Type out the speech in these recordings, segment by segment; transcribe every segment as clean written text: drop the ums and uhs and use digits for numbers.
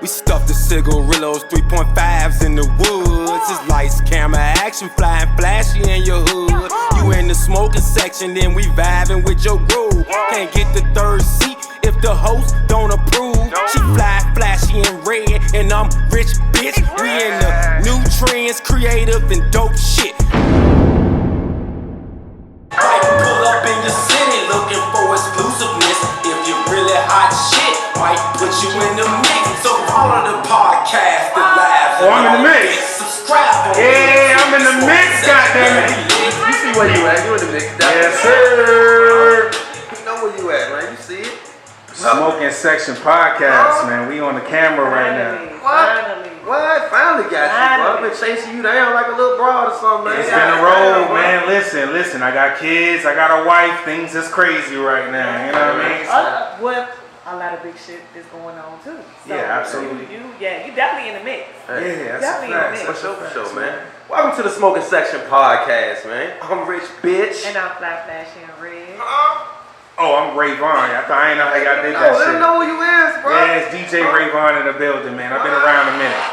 We stuffed the cigarillos, 3.5s in the woods. It's lights, camera, action, flying flashy in your hood. You in the smoking section, then we vibing with your groove. Can't get the third seat if the host don't approve. She fly, flashy and red, and I'm rich, bitch. We in the new trends, creative and dope shit. Pull up in your city looking for exclusiveness. If you really hot shit, might put you in the mix. So follow the podcast, the live. Oh, I'm in the mix. Subscribe. Yeah, I'm in the mix, goddammit. You see where you at? You in the mix. Yes, sir. You know where you at, man. You see it? Smoking Section Podcast, man. We on the camera right now. What? Finally got you, bro. I've been chasing you down like a little broad or something, man. It's been a road, man. Listen. I got kids. I got a wife. Things is crazy right now. You know what I mean? What? A lot of big shit is going on too. So yeah, absolutely. You definitely in the mix. Yeah, that's definitely in the mix. For sure, man. Welcome to the Smoking Section Podcast, man. I'm Rich Bitch. And I'm Fly Flashy and Red. Oh, I'm Rayvon. I ain't know how y'all did that shit. Let them know who you is, bro. Yeah, it's DJ Rayvon in the building, man. I've been around a minute.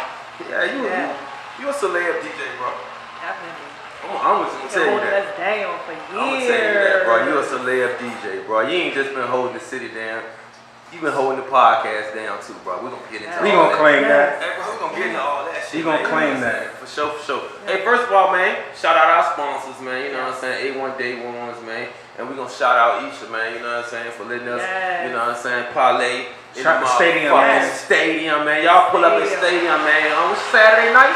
Yeah, you a celeb DJ, bro. Definitely. I'm just gonna tell you that. Us down for years. I'm gonna tell you that, bro. You a celeb DJ, bro. You ain't just been holding the city down. You been holding the podcast down too, bro. We're gonna get into all that. We gonna claim that. Hey, bro, we gonna get into all that shit. You gonna claim that. For sure. Hey, first of all, man, shout out our sponsors, man. You know what I'm saying? A1 Day Ones, man. And we gonna shout out Isha, man. You know what I'm saying? For letting us, you know what I'm saying, parlay in shout the stadium, man. Stadium, man. Y'all pull up in stadium, man. On Saturday night,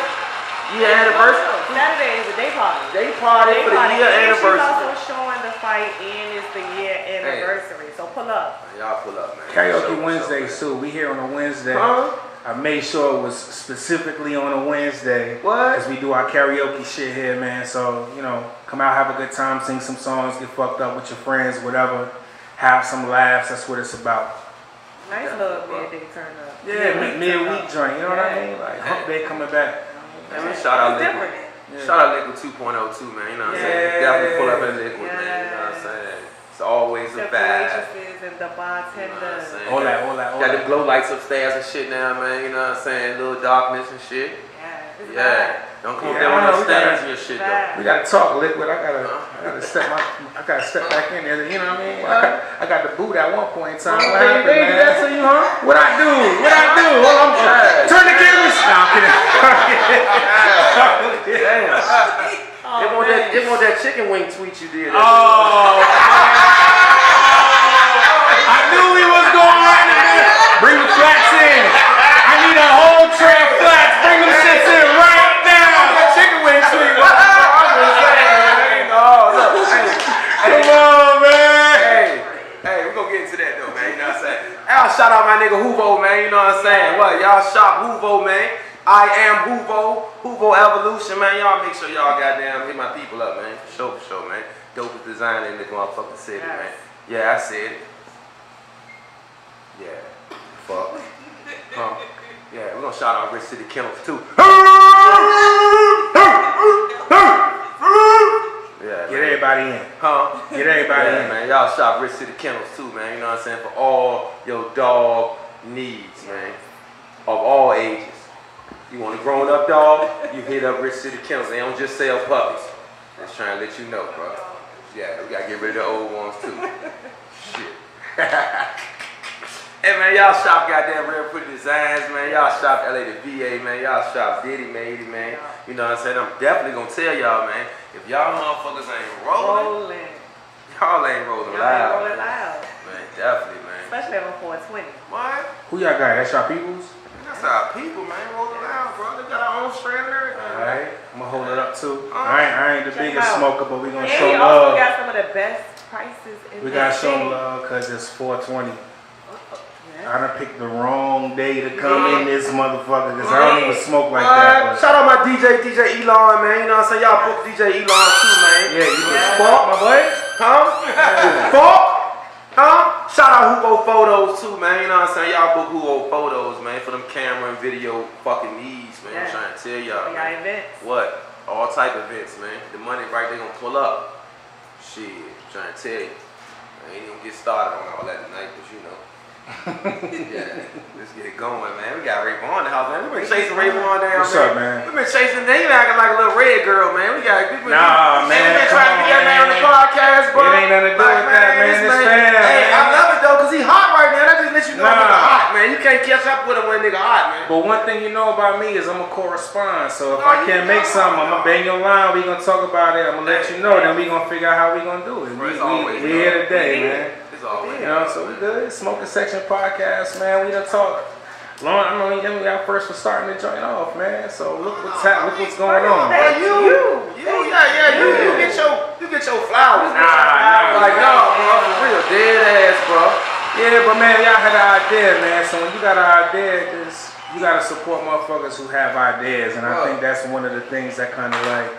year anniversary. Saturday is a day party. Day party for the year anniversary. She's also showing the fight, and it's the year anniversary. So pull up. Y'all pull up, man. Karaoke Wednesdays too. We here on a Wednesday. I made sure it was specifically on a Wednesday. What? Because we do our karaoke shit here, man. So, you know, come out, have a good time, sing some songs, get fucked up with your friends, whatever. Have some laughs. That's what it's about. Nice little midday turn up. Yeah, midweek joint. You know what I mean? Like, hump day coming back. Man, shout out Liquid. Shout out Liquid 2.0 too, man. You know what I'm saying? Definitely pull up in Liquid, man. You know what I'm saying? It's always a vibe. Waitresses and the bartenders. All that. Got the glow lights upstairs and shit now, man. You know what I'm saying? Little darkness and shit. Yeah. Don't come up there with no stains and your shit though. We gotta talk, Liquid. I gotta step back in there. You know what I mean? I got the boot at one point in time. What happened, man? That to you, huh? What I do? Hold on. Turn the cameras. No, I'm kidding. Damn. They want that chicken wing tweet you did. Oh. I knew we was going right in there. Bring the flats in. I need a whole tray of flats. Bring them shits in right now. That chicken wing tweet. Come on, man. Hey, we're gonna get into that though, man. You know what I'm saying? Y'all shout out my nigga Huvo, man. You know what I'm saying? What? Y'all shop Huvo, man. I am Huvo Evolution, man. Y'all make sure y'all goddamn hit my people up, man. For sure, man. Dopest designer in the motherfucking city, man. Yeah, I said it. Yeah. Fuck. Yeah, we're gonna shout out Rich City Kennels too. Yeah, get everybody in. Get everybody in. Man. Y'all shop Rich City Kennels too, man. You know what I'm saying? For all your dog needs, man. Of all ages. You want a grown up dog? You hit up Rich City Kennels. They don't just sell puppies. Just trying to let you know, bro. Yeah, we gotta get rid of the old ones too. Shit. Hey man, y'all shop goddamn real pretty designs, man. Y'all shop LA to VA, man. Y'all shop Diddy Made It, man. You know what I'm saying? I'm definitely gonna tell y'all, man. If y'all motherfuckers ain't rolling, y'all ain't rolling loud. Man, definitely, man. Especially on 420. What? Who y'all got? That's y'all peoples? That's our people, man. Rolling loud, bro. They got our own strand and everything. Alright, I'm gonna hold it up too. I ain't the biggest smoker, but we gonna show we love. Also got some of the best prices in we gotta show love because it's 420. I done picked the wrong day to come in this motherfucker because I don't even smoke like that. Shout out my DJ Elon, man. You know what I'm saying? Y'all book DJ Elon too, man. Yeah, you can fuck, my boy. Huh? Shout out Hugo Photos too, man. You know what I'm saying? Y'all book Hugo Photos, man, for them camera and video fucking needs, man. I'm trying to tell y'all. For y'all events. What? All type of events, man. The money right there gonna pull up. Shit, I'm trying to tell you. I ain't even get started on all that tonight, but you know. Yeah, let's get it going, man. We got Rayvon in the house, man. We been chasing Rayvon down, What's up, man? We been chasing him acting like a little red girl, man. We got people. Nah, man. We been trying to get that man on the podcast, bro. It ain't nothing to do with that, man. This fam, Hey, man. I love it though, cause he hot right now. That just lets you know a nigga hot, man. You can't catch up with him when a nigga hot, man. But one thing you know about me is I'm gonna correspond. So if No, I can't make something, I'm gonna bang your line. We gonna talk about it. I'm gonna let you know. Then we gonna figure out how we gonna do it. We here today, man. It's always. You know, so we good. Smoking Section Podcast, man. We done talk. Long, I mean, we got first for starting the joint off, man. So look what's going on. Well, you get your flowers. Nah. Like, no, bro, for real, dead ass, bro. Yeah, but man, y'all had an idea, man. So when you got an idea, you gotta support motherfuckers who have ideas, and I think that's one of the things that kind of like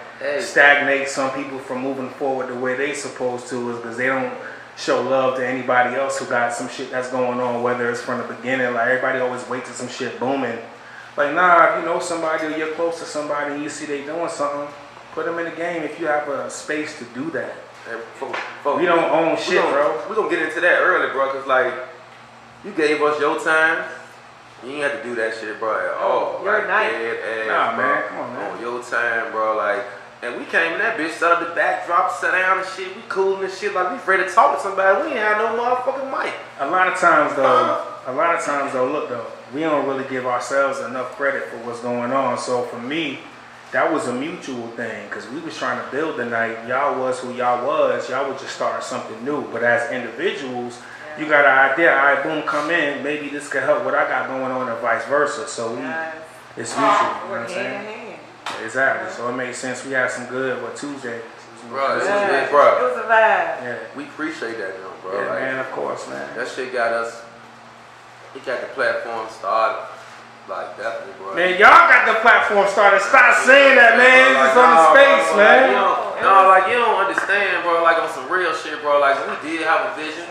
stagnates some people from moving forward the way they supposed to, is because they don't show love to anybody else who got some shit that's going on, whether it's from the beginning. Like, everybody always waits till some shit booming. Like, nah, if you know somebody or you're close to somebody and you see they doing something, put them in the game if you have a space to do that. Hey, We don't own shit, bro. We're gonna get into that early, bro, because like, you gave us your time. You ain't have to do that shit, bro, at all. Your night. Dead ass, Nah, bro. man, come on, man. On your time, bro, like. And we came in that bitch, set up the backdrop, sat down and shit. We cool and shit. Like, we ready to talk to somebody. We ain't had no motherfucking mic. A lot of times though, look though, we don't really give ourselves enough credit for what's going on. So for me, that was a mutual thing, because we was trying to build the night. Y'all was who y'all was. Y'all was just starting something new. But as individuals, you got an idea. All right, boom, come in. Maybe this could help what I got going on, and vice versa. So it's mutual. You know what I'm saying? Exactly. So it made sense. We had some good Tuesday. Bro, this was It bro. was a vibe. Yeah. We appreciate that, though, bro. Yeah, like, man. Of course, man. that shit got us. It got the platform started. Like, definitely, bro. Man, y'all got the platform started. Stop saying that, man. It's on the space, bro, man. Like, you don't understand, bro. Like, on some real shit, bro. Like, we did have a vision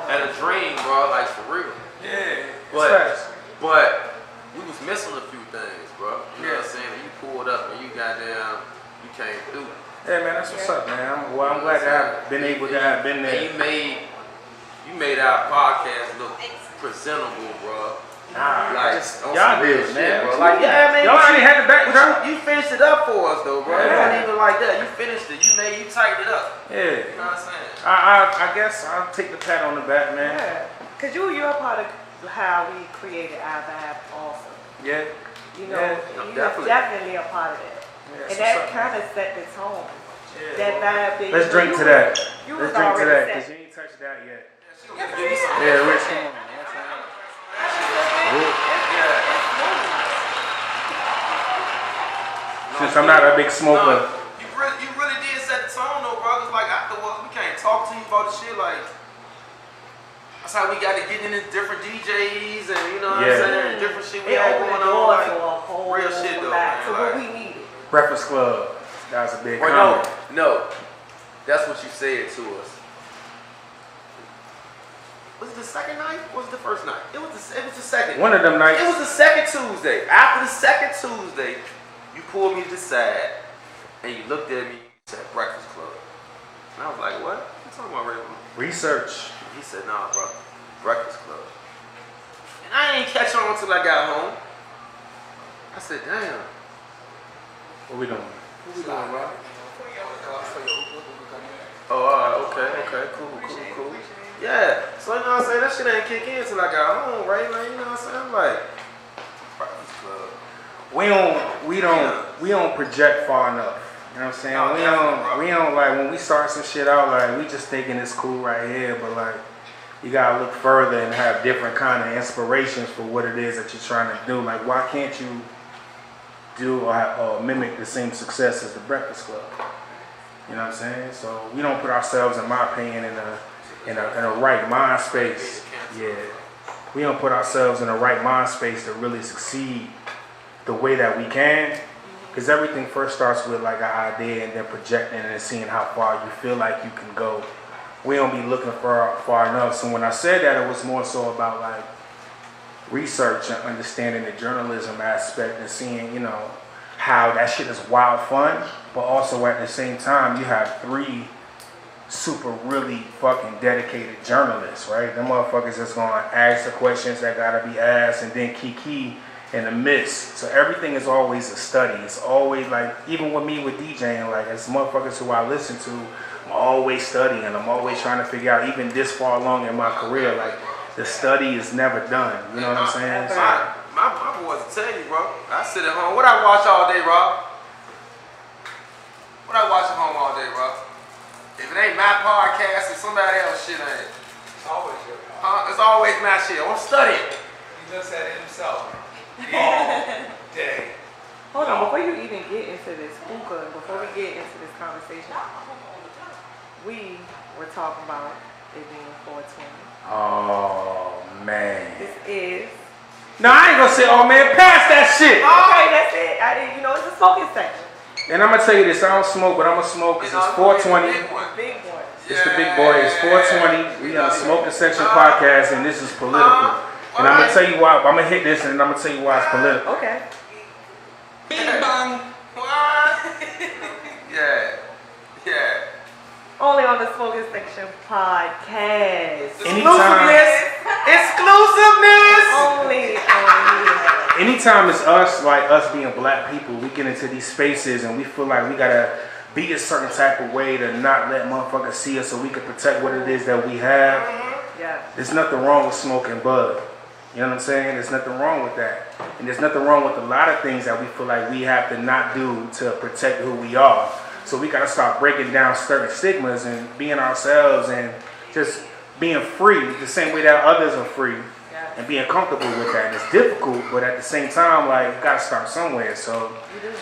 and a dream, bro. Like, for real. Yeah. But we was missing a few things, bro. You know what I'm saying? And you pulled up and you you came through. Yeah, man, that's what's up, man. I'm glad to have been able to have been there. And you made our podcast look presentable, bro. Like, y'all did, man. Bro. Like, yeah, man. Y'all already had the backdrop. You finished it up for us, though, bro. Yeah. It wasn't even like that. You finished it. You tightened it up. Yeah. You know what I'm saying? I guess I'll take the pat on the back, man. Yeah. Because you're a part of how we created our vibe also. Yeah. You know, Yeah. you're definitely a part of it. Yeah, And that kind of set the tone. Yeah. That vibe. Let's drink to that. You Let's was drink to already that, set. because you ain't touched that yet. Yes, Yeah, Rich, come on. Since I'm not a big smoker. You really did set the tone, though, bro. Cause like, afterwards, we can't talk to you about the shit. Like, that's how we got to get into different DJs and, you know what I'm saying? Different shit we It had opened going the on. door Like, to a whole real shit, though, lot. man. So Like, what we needed. Breakfast Club. That was a big or comment. no. That's what you said to us. Was it the second night or was it the first night? It was the second. One of them nights. It was the second Tuesday. After the second Tuesday, you pulled me to the side and you looked at me and said Breakfast Club. And I was like, what? You talking about, Rayvon? Research. He said, nah, bro. Breakfast Club. And I ain't catch on until I got home. I said, damn. What we doing? What we doing, bro? Oh, okay, cool. Yeah, so you know what I'm saying? That shit ain't kick in until I got home, right, man? You know what I'm saying? I'm like, Breakfast Club. We don't project far enough. You know what I'm saying? We don't like, when we start some shit out, like, we just thinking it's cool right here, but like, you gotta look further and have different kind of inspirations for what it is that you're trying to do. Like, why can't you do or mimic the same success as the Breakfast Club? You know what I'm saying? So we don't put ourselves, in my opinion, in a right mind space. Yeah, we don't put ourselves in a right mind space to really succeed the way that we can. Because everything first starts with like an idea and then projecting and then seeing how far you feel like you can go. We don't be looking far enough. So when I said that, it was more so about like research and understanding the journalism aspect and seeing, you know, how that shit is wild fun, but also at the same time you have three super really fucking dedicated journalists, right? Them motherfuckers that's gonna ask the questions that gotta be asked and then key in the midst. So everything is always a study. It's always like, even with me with DJing, like as motherfuckers who I listen to, I'm always studying. I'm always trying to figure out, even this far along in my career, like the study is never done. You know what I'm saying? So, my boys will tell you, bro. I sit at home. What I watch all day, Rob? What I watch at home all day, bro? If it ain't my podcast, it's somebody else's shit, ain't it? It's always your podcast. It's always my shit. I'm studying. He just said it himself. All day. Hold on, before you even get into this hookah, before we get into this conversation, we were talking about it being 420. oh man. This is. No, I ain't gonna say, oh man, pass that shit. Okay, that's it. I didn't, it's a smoking section. And I'm gonna tell you this, I don't smoke, but I'm gonna smoke because it's 420. Big one. It's the big boy. It's 420. We on the Smoking Section podcast, and this is political. And I'm gonna tell you why. I'm gonna hit this, and I'm gonna tell you why it's political. Okay. Bing bang. What? Yeah. Oh, Only on the Smoking Section podcast. Exclusiveness. Only on here. Anytime it's us being black people, we get into these spaces and we feel like we gotta be a certain type of way to not let motherfuckers see us so we can protect what it is that we have. Yeah. There's nothing wrong with smoking bud. You know what I'm saying? There's nothing wrong with that. And there's nothing wrong with a lot of things that we feel like we have to not do to protect who we are. So we gotta start breaking down certain stigmas and being ourselves and just being free the same way that others are free. And being comfortable with that. And it's difficult, but at the same time, like, you gotta start somewhere. So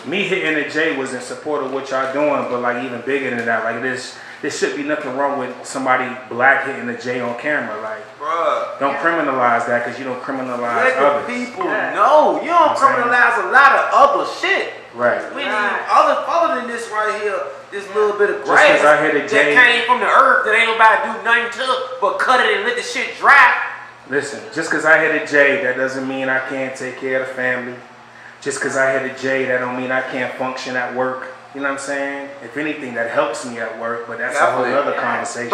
me hitting the J was in support of what y'all doing, but like even bigger than that, like there should be nothing wrong with somebody black hitting the J on camera. Like, Bruh. don't criminalize that because you don't criminalize Let others. the people know. You don't criminalize a lot of other shit. Right. We need other than this right here, this little bit of Just grass 'cause I hit a J- that came from the earth that ain't nobody do nothing to but cut it and let the shit dry. Listen, just because I hit a J, that doesn't mean I can't take care of the family. Just because I hit a J, that don't mean I can't function at work. You know what I'm saying? If anything, that helps me at work, but that's a whole other conversation.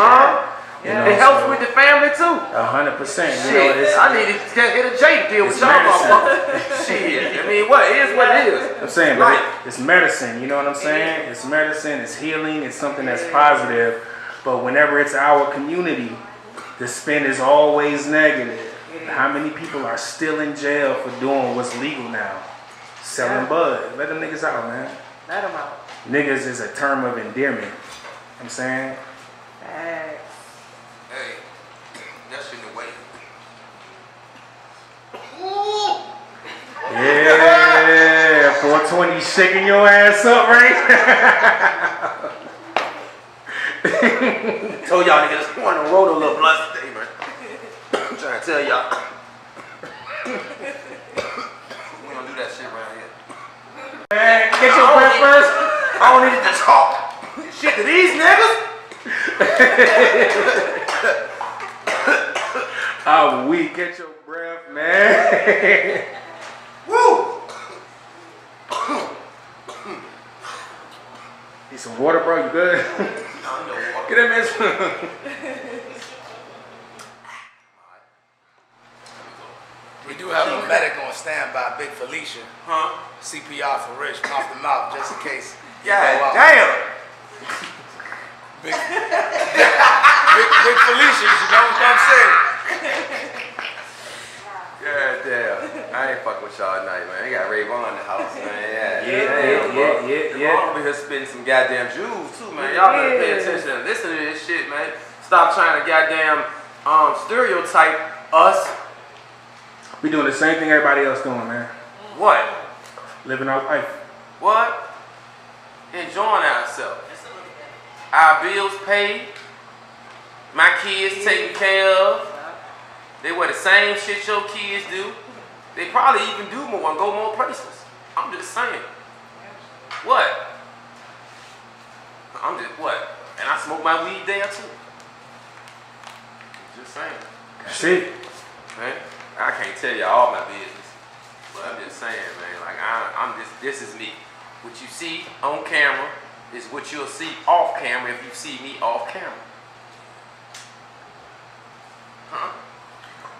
You know, It helps with the family too. 100%. You Shit, know, I need to hit a J to deal with it's y'all medicine. motherfuckers. Shit, I mean, what it is what it is. I'm saying, but it's medicine. You know what I'm saying? It's medicine. It's healing. It's something that's positive. But whenever it's our community, the spin is always negative. How many people are still in jail for doing what's legal now? Selling bud. Let them niggas out, man. Let them out. Niggas is a term of endearment. You know what I'm saying? Facts. Hey, that shouldn't wait. Yeah, 420 shaking your ass up, right? Told y'all niggas I want to roll a little blunt today, man. I'm trying to tell y'all. We don't do that shit around here. Man, get your breath first. I don't need to talk shit to these niggas. I'm weak. Get your breath, man. Woo! Need some water, bro? You good? Get him in some. We do have a medic on standby, Big Felicia. Huh? CPR for Rich, mouth to mouth, just in case. God damn! Big Felicia, you know what I'm saying? God damn. I ain't fucking with y'all tonight, man. They got Rayvon in the house, man. Yeah. I'm over here spitting some goddamn jewels too, man. Y'all better pay attention and listen to this shit, man. Stop trying to goddamn stereotype us. We doing the same thing everybody else doing, man. What? Living our life. What? Enjoying ourselves. Our bills paid. My kids taken care of. They wear the same shit your kids do. They probably even do more and go more places. I'm just saying. What? I'm just what? And I smoke my weed there too. Just saying. That's it. Man, I can't tell you all my business. But I'm just saying, man, like I'm just, this is me. What you see on camera is what you'll see off camera if you see me off camera. Huh?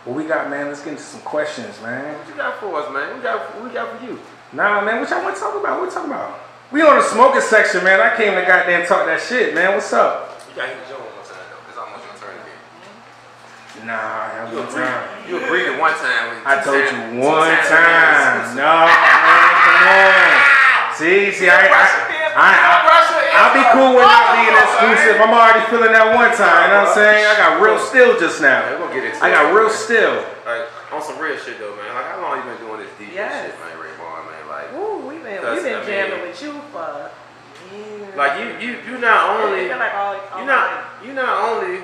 What we got, man? Let's get into some questions, man. What you got for us, man? What we got for you? Nah, man, what y'all want to talk about? What we talking about? We on the smoking section, man. I came to goddamn talk that shit, man. What's up? You got to hit the joint one more time, though, because I want you to turn it in. Nah, that one time. You agreed at one time. I told you one time. No, man, come on. See, I'll be cool with not being exclusive. I'm already feeling that one time. You know what I'm saying? I got real still just now. We're gonna get into I got real still. Like, on some real shit though, man. Like, how long you been doing this DJ shit, man, Rayvon, man? Like, Woo, we've been jamming with you for years. Like you not only you not only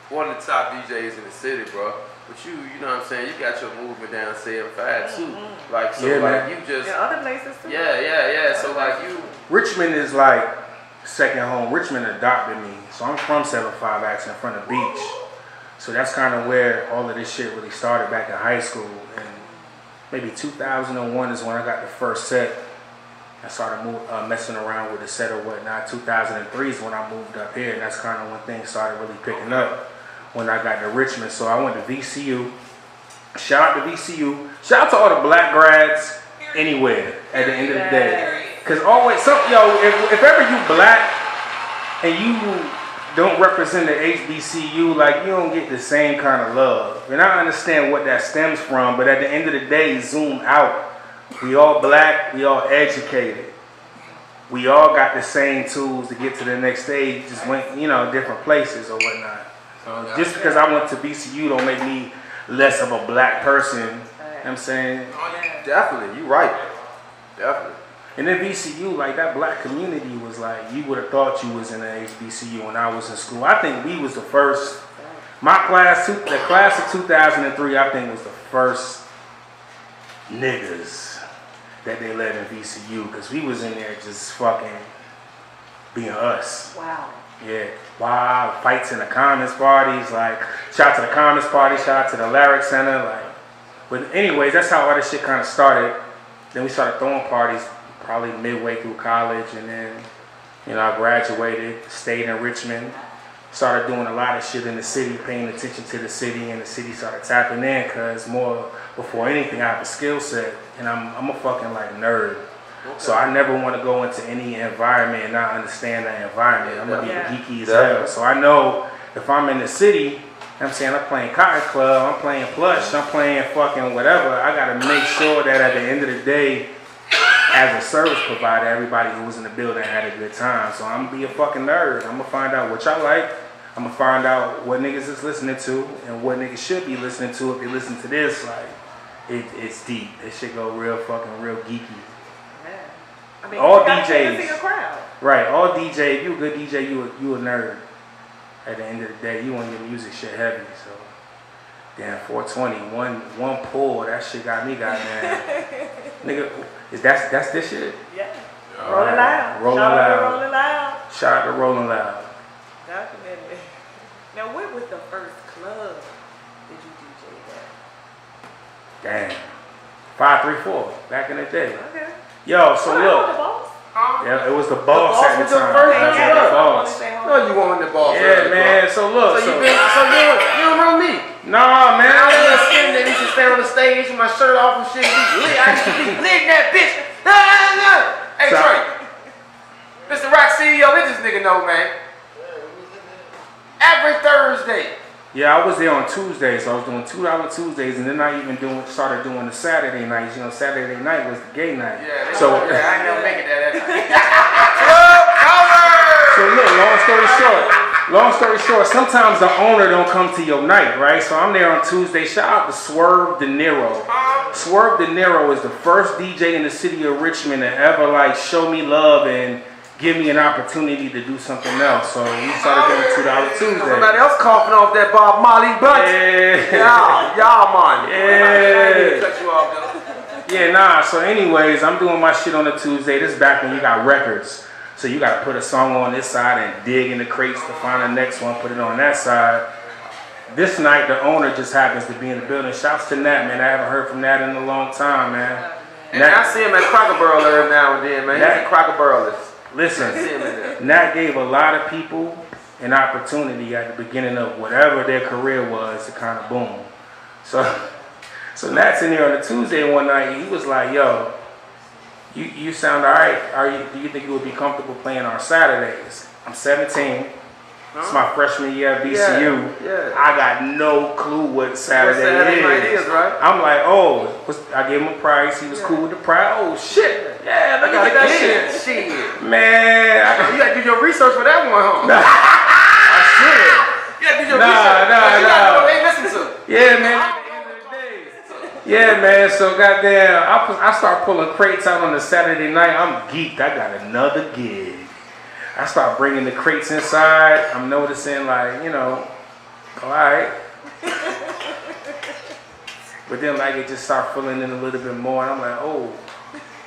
one of the top DJs in the city, bro. But you know what I'm saying? You got your movement down Said 5 too. Like, so yeah, like man. you just other places too. Yeah. So like you Richmond is like second home. Richmond adopted me. So I'm from 75 Axe in front of Beach. So that's kind of where all of this shit really started back in high school. And maybe 2001 is when I got the first set. I started messing around with the set or whatnot. 2003 is when I moved up here. And that's kind of when things started really picking up. When I got to Richmond. So I went to VCU. Shout out to VCU. Shout out to all the black grads anywhere at the end of the day. Because always, if ever you black and you don't represent the HBCU, like, you don't get the same kind of love. And I understand what that stems from, but at the end of the day, zoom out. We all black, we all educated. We all got the same tools to get to the next stage, just went, different places or whatnot. Just because I went to VCU don't make me less of a black person. You know what I'm saying? definitely, you right. Definitely. And then VCU, like, that black community was like, you would have thought you was in the HBCU when I was in school. I think we was the first, my class, the class of 2003, I think was the first niggas that they let in VCU, because we was in there just fucking being us. Wow. Yeah, wild fights in the Commons parties, like, shout out to the Commons party, shout out to the Lyric Center, like, but anyways, that's how all this shit kind of started. Then we started throwing parties probably midway through college, and then, I graduated, stayed in Richmond, started doing a lot of shit in the city, paying attention to the city, and the city started tapping in, because more, before anything, I have a skill set, and I'm a fucking, like, nerd. Okay. So I never want to go into any environment and not understand that environment. I'm going to be geeky as hell. So I know if I'm in the city, I'm playing Cotton Club, I'm playing Plush, I'm playing fucking whatever, I got to make sure that at the end of the day, as a service provider, everybody who was in the building had a good time. So I'm going to be a fucking nerd. I'm going to find out what y'all like. I'm going to find out what niggas is listening to and what niggas should be listening to if they listen to this. Like, it's deep. This shit go real geeky. I mean, all you DJs, see a crowd. right? All DJ, if you a good DJ, you a nerd. At the end of the day, you want your music shit heavy. So, damn, 420, one pull, that shit got me, goddamn. Nigga, that's this shit? Yeah. Rolling Loud. Rolling Shout out to Loud. Rolling Loud. Shout out to Rolling Loud. Definitely. Now, what was the first club that you DJ at? Damn. 534 back in the day. Okay. Yo, so look. The boss? Yeah, it was the boss at the was the time. first It was nigga. the boss. No, you weren't the boss. Yeah, man. So look. So you don't know me. Nah, man. I was sitting there, used to stand on the stage with my shirt off and shit. I used to be lit that bitch. Hey, Trey. Mr. Rock CEO, let this nigga know, man. Every Thursday. Yeah, I was there on Tuesdays, so I was doing $2 Tuesdays, and then I even started doing the Saturday nights. Saturday night was the gay night. Yeah, so I ain't never make it that night. So look, long story short, sometimes the owner don't come to your night, right? So I'm there on Tuesday. Shout out to Swerve De Niro. Swerve De Niro is the first DJ in the city of Richmond to ever show me love and give me an opportunity to do something else. So we started doing $2 Tuesday. Somebody else coughing off that Bob Marley butt. Yeah. Y'all man. Yeah. Cut you off, though. Yeah, nah. So anyways, I'm doing my shit on a Tuesday. This is back when you got records. So you got to put a song on this side and dig in the crates to find the next one, put it on that side. This night, the owner just happens to be in the building. Shouts to Nat, man. I haven't heard from Nat in a long time, man. And I see him at Cracker Barrel every now and then, man. He's at Cracker Barrel. Listen, Nat gave a lot of people an opportunity at the beginning of whatever their career was to kind of boom. So Nat's in there on a Tuesday one night. He was like, "Yo, you sound all right. Do you think you would be comfortable playing on Saturdays?" I'm 17. It's my freshman year at VCU. Yeah. I got no clue what Saturday is. Right? I'm like, oh, I gave him a price. He was cool with the price. Oh shit! Yeah, look at that shit. Man, You gotta do your research for that one, huh? I should. You gotta do your research. You gotta know what they listen to. Yeah, man. At the end of the day. Yeah, man. So goddamn, I start pulling crates out on the Saturday night. I'm geeked. I got another gig. I start bringing the crates inside. I'm noticing, like, you know, all right. But then, like, it just start filling in a little bit more, and I'm like, oh,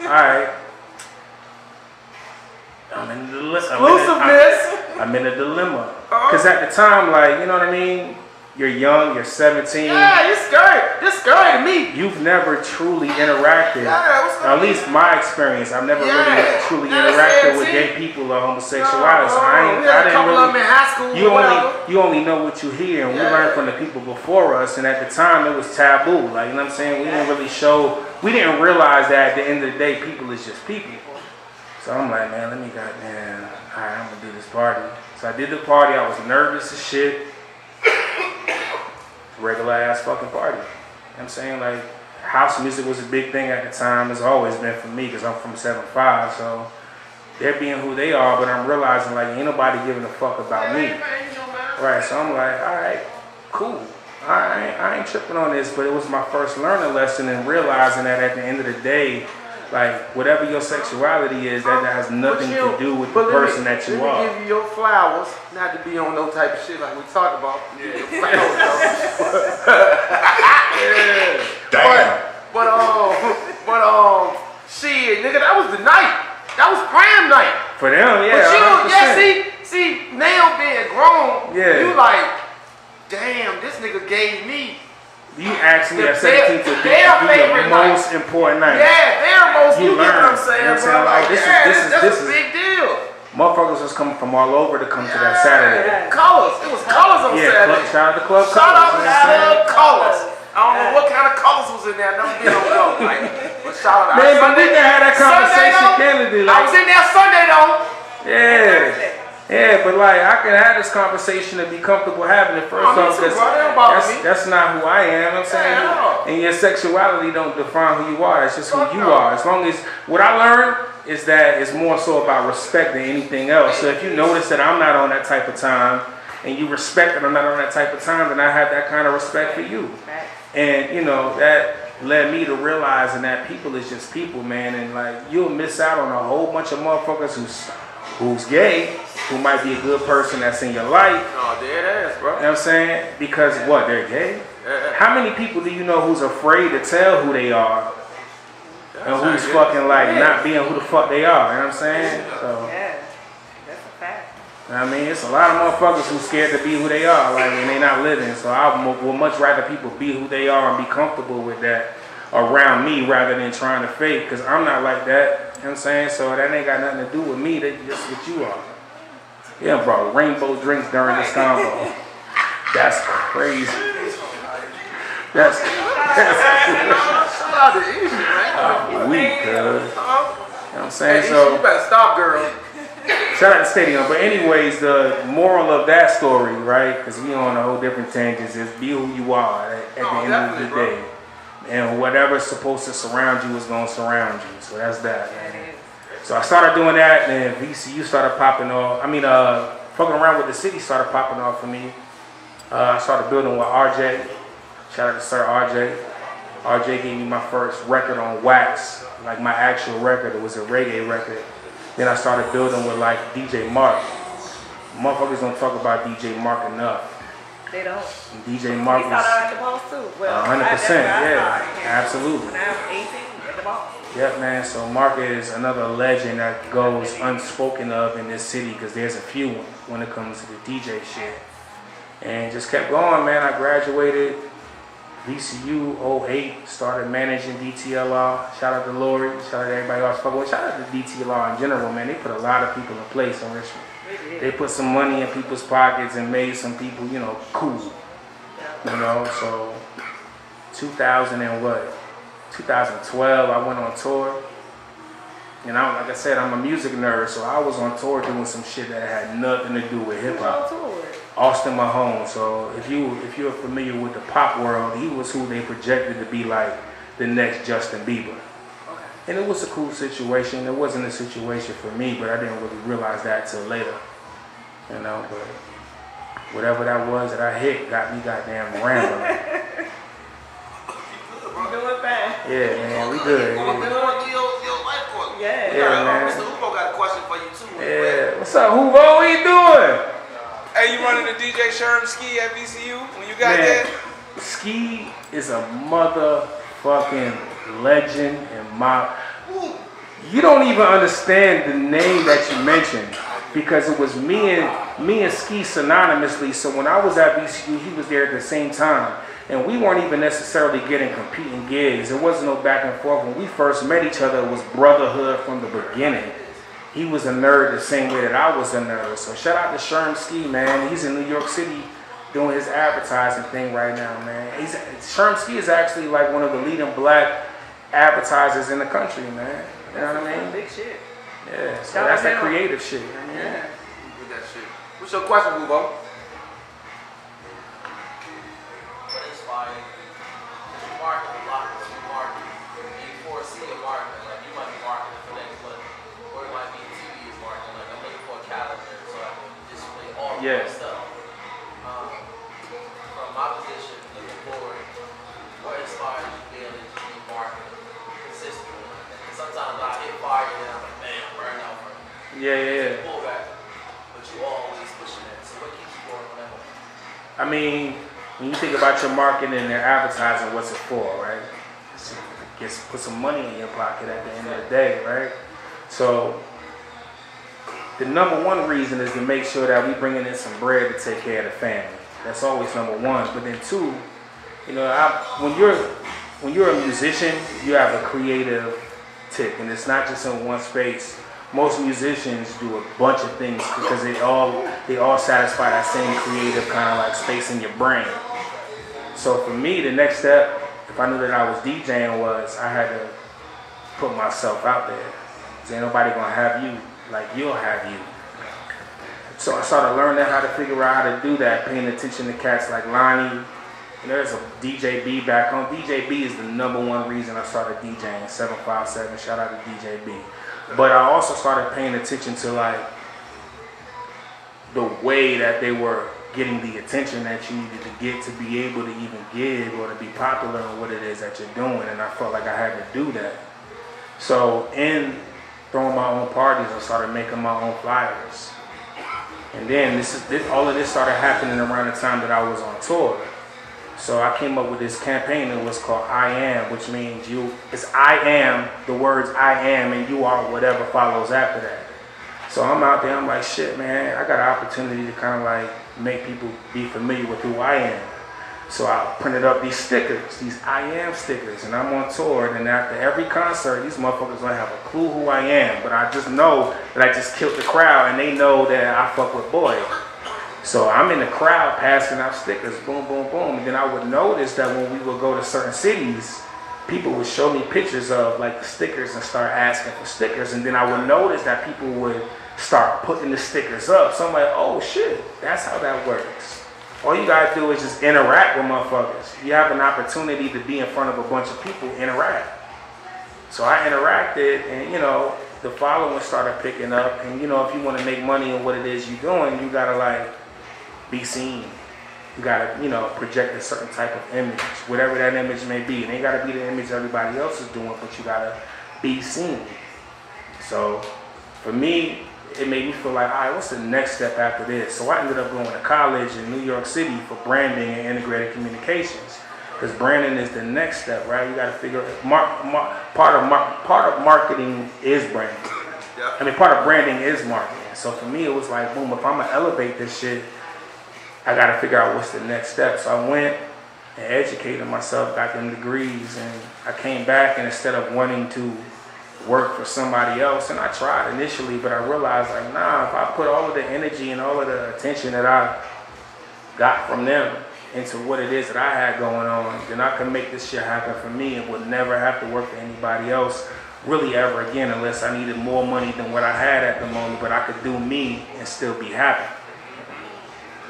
all right. I'm in a dilemma. Because at the time, like, you know what I mean? You're young, you're 17. Yeah, you're scary. You're scary to me. You've never truly interacted. Yeah, what's at least my experience, I've never really truly interacted with gay people or homosexuality. So I didn't really. In high school. You only know what you hear, and we learned from the people before us. And at the time, it was taboo. Like, you know what I'm saying? We didn't really show. We didn't realize that at the end of the day, people is just people. So I'm like, man, let me goddamn. All right, I'm gonna do this party. So I did the party. I was nervous as shit. Regular ass fucking party. You know what I'm saying? Like, house music was a big thing at the time. It's always been for me because I'm from 7'5", so they're being who they are, but I'm realizing, like, ain't nobody giving a fuck about me. Right, so I'm like, all right, cool. I ain't tripping on this, but it was my first learning lesson and realizing that at the end of the day, like, whatever your sexuality is, that has nothing to do with the person that you are. Let me give you your flowers, not to be on no type of shit like we talked about. Yeah, your flowers, Damn. But shit, nigga, that was the night. That was prime night. For them, yeah. But you, see, now being grown, you like, damn, this nigga gave me. You asked me at 17 to be the most important night. Yeah, their most. You get what I'm saying, you know what I'm saying? bro? Like, this is a big deal. Motherfuckers was coming from all over to come to that Saturday. Colors. It was colors on Saturday. Shout out to Club Shout out to Colors. I don't know what kind of colors was in there. Don't know. But shout out. Man, but we can have that conversation candidly. I was in there Sunday though. Yeah. Yeah, but like, I can have this conversation and be comfortable having it first off, because that's not who I am. I'm saying, and your sexuality don't define who you are. It's just who you are. As long as what I learned is that it's more so about respect than anything else. So if you notice that I'm not on that type of time, and you respect that I'm not on that type of time, then I have that kind of respect for you. And you know, that led me to realizing that people is just people, man, and like, you'll miss out on a whole bunch of motherfuckers who's gay, who might be a good person that's in your life. Oh, dead ass, bro. You know what I'm saying? Because what, they're gay? How many people do you know who's afraid to tell who they are? And who's fucking like not being who the fuck they are? You know what I'm saying? So, Yeah, that's a fact. I mean, it's a lot of motherfuckers who's scared to be who they are, like, and they not living. So I would much rather people be who they are and be comfortable with that around me rather than trying to fake, because I'm not like that. You know what I'm saying? So that ain't got nothing to do with me. That's just what you are. Yeah, bro. Rainbow drinks during this combo. That's crazy. That's weak, cuz. You know what I'm saying? So you better stop, girl. shout out to Stadium. But anyways, the moral of that story, right? Because we on a whole different tangents, is be who you are at the end of the day. And whatever's supposed to surround you is going to surround you. So that's that, man. So I started doing that, and then VCU started popping off. Fucking around with the city started popping off for me. I started building with RJ. Shout out to Sir RJ. RJ gave me my first record on wax, like my actual record. It was a reggae record. Then I started building with like DJ Mark. Motherfuckers don't talk about DJ Mark enough. They don't. DJ Mark He was started at the Boss too. Well, 100%, yeah, absolutely. When I was 18 at the Boss. Yep, man. So Mark is another legend that goes unspoken of in this city, because there's a few when it comes to the DJ shit. And just kept going, man. I graduated VCU 08, started managing DTLR. Shout out to Lori, shout out to everybody else fucking with. Shout out to DTLR in general, man. They put a lot of people in place in Richmond. They put some money in people's pockets and made some people, you know, cool. You know, so 2012, I went on tour. And like I said, I'm a music nerd, so I was on tour doing some shit that had nothing to do with hip hop. Austin Mahone. So if you're familiar with the pop world, he was who they projected to be like the next Justin Bieber. Okay. And it was a cool situation. It wasn't a situation for me, but I didn't really realize that till later. You know, but whatever that was that I hit got me goddamn rambling. You doing fine? Yeah, man, we good. Yeah. Yeah, man. Mr. Hugo got a question for you too. Yeah, what's up, Hugo? What you doing? Hey, you running the DJ Sherm Ski at VCU when you got Man, there? Ski is a motherfucking legend in my... You don't even understand the name that you mentioned because it was me and Ski synonymously. So when I was at VCU, he was there at the same time. And we weren't even necessarily getting competing gigs. There wasn't no back and forth. When we first met each other, it was brotherhood from the beginning. He was a nerd the same way that I was a nerd. So shout out to Sherm Ski, man. He's in New York City doing his advertising thing right now, man. Sherm Ski is actually like one of the leading black advertisers in the country, man. You know what I mean? Big shit. Yeah, so that's that creative shit. I mean, Yeah. With that shit. What's your question, Hugo? What inspired you? You market a lot, you market. You foresee a market, like you might be marketing for next month, or it might be TV is marketing, like I'm looking for a calendar so I can display all of my stuff. From my position, looking forward, what inspires you daily to be marketing consistently? And sometimes I hit fire and I'm like, man, I'm burned out from it. yeah. Pull back, but you always pushing it. So what keeps you going on that one? I mean, when you think about your marketing and their advertising, what's it for, right? Put some money in your pocket at the end of the day, right? So the number one reason is to make sure that we bringing in some bread to take care of the family. That's always number one. But then two, you know, when you're a musician, you have a creative tick, and it's not just in one space. Most musicians do a bunch of things because they all satisfy that same creative kind of like space in your brain. So for me, the next step, if I knew that I was DJing, was I had to put myself out there. Cause ain't nobody gonna have you like you'll have you. So I started learning how to figure out how to do that, paying attention to cats like Lonnie. And there's a DJ B back home. DJ B is the number one reason I started DJing. 757, shout out to DJ B. But I also started paying attention to like the way that they were getting the attention that you needed to get to be able to even gig or to be popular in what it is that you're doing. And I felt like I had to do that. So in throwing my own parties, I started making my own flyers. And then all of this started happening around the time that I was on tour. So I came up with this campaign that was called I Am, which means it's I am, the words I am, and you are whatever follows after that. So I'm out there, I'm like, shit, man, I got an opportunity to kind of like make people be familiar with who I am. So I printed up these stickers, these I Am stickers, and I'm on tour, and then after every concert, these motherfuckers don't have a clue who I am, but I just know that I just killed the crowd, and they know that I fuck with boys. So I'm in the crowd passing out stickers, boom, boom, boom. And then I would notice that when we would go to certain cities, people would show me pictures of like the stickers and start asking for stickers. And then I would notice that people would start putting the stickers up. So I'm like, oh shit, that's how that works. All you gotta do is just interact with motherfuckers. You have an opportunity to be in front of a bunch of people, interact. So I interacted, and you know, the following started picking up. And you know, if you wanna make money on what it is you're doing, you gotta like, be seen. You gotta, you know, project a certain type of image, whatever that image may be. It ain't gotta be the image everybody else is doing, but you gotta be seen. So for me, it made me feel like, all right, what's the next step after this? So I ended up going to college in New York City for branding and integrated communications. Because branding is the next step, right? You gotta figure part of marketing is branding. I mean, part of branding is marketing. So for me, it was like, boom, if I'm gonna elevate this shit, I gotta figure out what's the next step. So I went and educated myself, got them degrees, and I came back, and instead of wanting to work for somebody else, and I tried initially, but I realized like, nah, if I put all of the energy and all of the attention that I got from them into what it is that I had going on, then I could make this shit happen for me and would never have to work for anybody else really ever again, unless I needed more money than what I had at the moment, but I could do me and still be happy.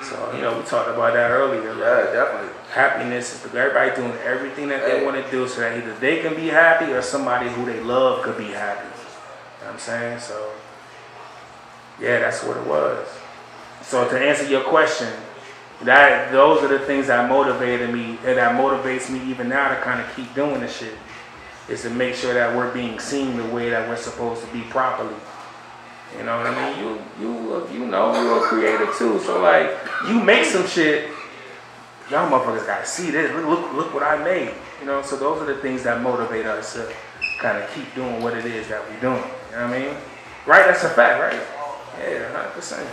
So, you know, we talked about that earlier. Yeah, definitely. Happiness is everybody doing everything that they want to do so that either they can be happy or somebody who they love could be happy. You know what I'm saying? So, yeah, that's what it was. So to answer your question, those are the things that motivated me, and that motivates me even now to kind of keep doing this shit, is to make sure that we're being seen the way that we're supposed to be properly. You know what I mean? You know, you're a creator too. So like, you make some shit, y'all motherfuckers gotta see this. Look what I made. You know, so those are the things that motivate us to kind of keep doing what it is that we're doing. You know what I mean? Right? That's a fact, right? Yeah, 100%.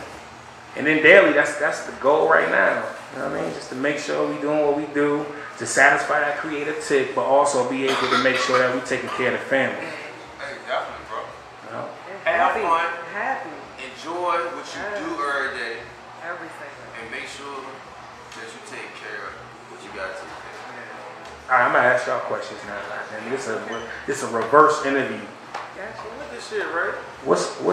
And then daily, that's the goal right now. You know what I mean? Just to make sure we doing what we do, to satisfy that creative tick, but also be able to make sure that we taking care of the family. Hey, definitely, bro. You know? Have fun. Happy. Enjoy what you do every day. Every second. And make sure that you take care of what you got to take care of. All right, I'm gonna ask y'all questions now. And this is a reverse interview. Look at this shit, right? What's the,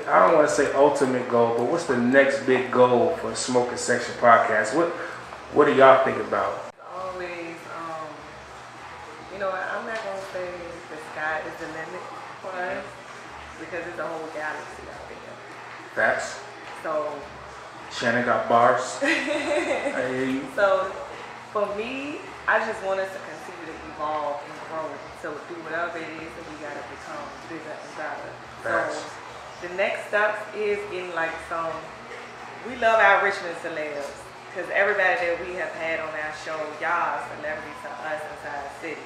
I don't want to say ultimate goal, but what's the next big goal for Smoking Section Podcast? What do y'all think about? Always, you know, I'm not gonna say the sky is the limit for us because it's a whole galaxy out there. Facts. So Shannon got bars. I hear you. So for me, I just want us to continue to evolve and grow. So do whatever it is that we gotta become bigger and better. Facts. So the next step is getting like some. We love our Richmond celebs because everybody that we have had on our show, y'all are celebrities to us inside the city.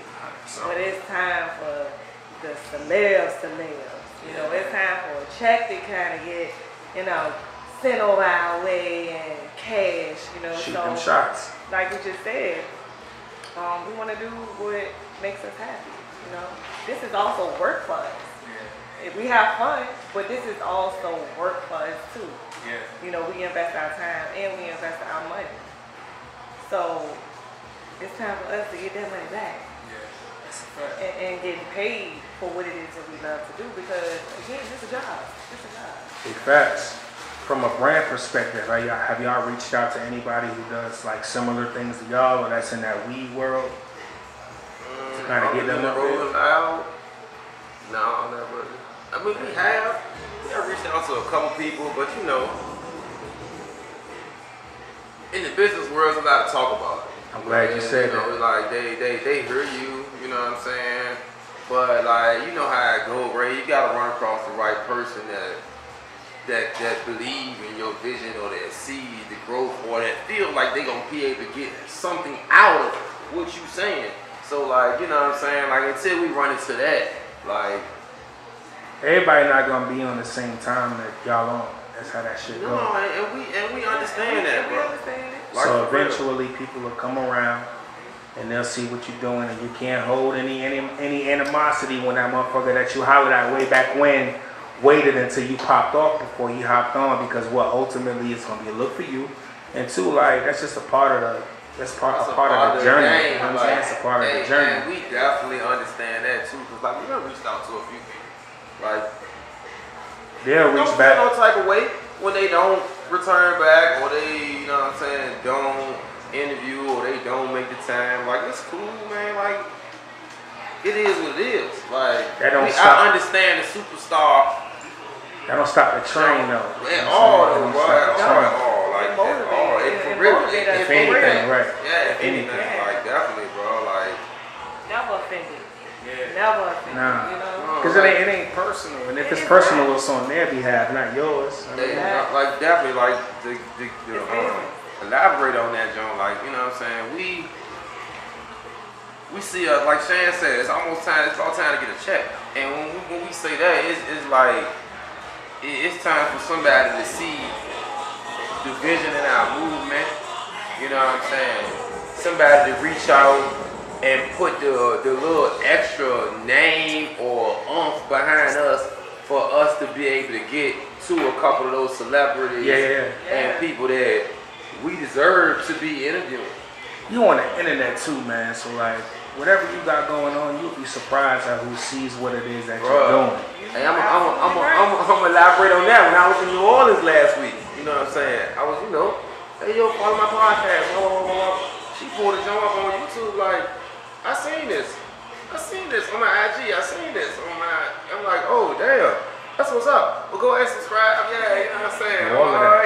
But it's time for the celebs. You know, it's time for a check to kind of get, you know, sent over our way and cash. You know, Shoot so them shots. like we just said, we want to do what makes us happy. You know, this is also work for us. If we have fun, but this is also work for us too. Yeah. You know, we invest our time and we invest our money. So it's time for us to get that money back. Yeah. That's a fact. And getting paid for what it is that we love to do because again, it's a job. It's a job. Big facts. From a brand perspective, have y'all reached out to anybody who does like similar things to y'all, or that's in that weed world? To kind of get them up there? Rolling out. No, never. I mean, we have reached out to a couple people, but you know, in the business world, there's a lot to talk about. I'm glad you said that. that. Like they hear you, you know what I'm saying? But like, you know how it go, Ray. You gotta run across the right person that believe in your vision, or that see the growth, or that feel like they gonna be able to get something out of what you saying. So like, you know what I'm saying? Like, until we run into that, like, everybody not gonna be on the same time that y'all on. That's how that shit goes. no, and we understand that, We bro. understand it. Like, So for real. eventually people will come around and they'll see what you're doing, and you can't hold any animosity when that motherfucker that you hollered at way back when waited until you popped off before he hopped on, because what ultimately is gonna be a look for you. And two, like, that's just a part of the part of the journey. Game, You know what I'm like, saying? It's a part of the journey. And we definitely understand that too, because like we done reached out to a few people. Like, They'll don't reach feel back. no type of way when they don't return back, or they, you know what I'm saying, don't interview, or they don't make the time. Like, it's cool, man. Like, it is what it is. Like, That don't stop. I understand the superstar That don't stop the train though. at all, though, bro. At all, At all. like, It at all. motivates. For It real. motivates us. If For real. anything, right. Yeah, if anything, Yeah. like, definitely, bro. Like, Never offended. Yeah. Never offended. Nah. You know. Because it ain't personal, and if it's personal, it's on their behalf, not yours. I mean, they, like, definitely, like, the business. elaborate on that, John. Like, you know what I'm saying? We see, like Shane said, it's almost time. It's about time to get a check. And when we say that, it's like it's time for somebody to see the vision in our movement. You know what I'm I'm saying, somebody to reach out and put the little extra name or oomph behind us for us to be able to get to a couple of those celebrities and people that we deserve to be interviewing. You on the internet too, man. So like, whatever you got going on, you'll be surprised at who sees what it is that you're doing. Hey, I'm gonna elaborate on that. When I was in New Orleans last week, you know what I'm saying? I was, hey yo, follow my podcast. She pulled a jump up on YouTube like, I seen this on my IG. I seen this on my. I'm like, oh damn. That's what's up. Well, go ahead and subscribe. Yeah, you know what I'm saying?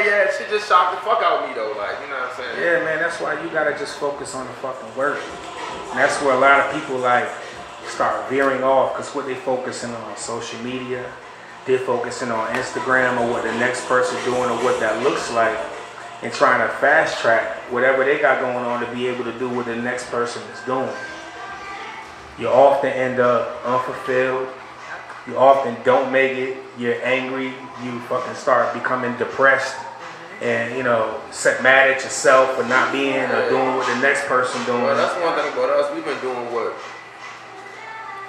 Yeah, she just shocked the fuck out of me though. Like, you know what I'm saying? Yeah, man, that's why you gotta just focus on the fucking work. And that's where a lot of people like start veering off because what they focusing on social media, they're focusing on Instagram or what the next person doing or what that looks like, and trying to fast track whatever they got going on to be able to do what the next person is doing. You often end up unfulfilled. You often don't make it. You're angry. You fucking start becoming depressed, and set mad at yourself for not being or doing what the next person doing. Well, that's one thing about us. We've been doing what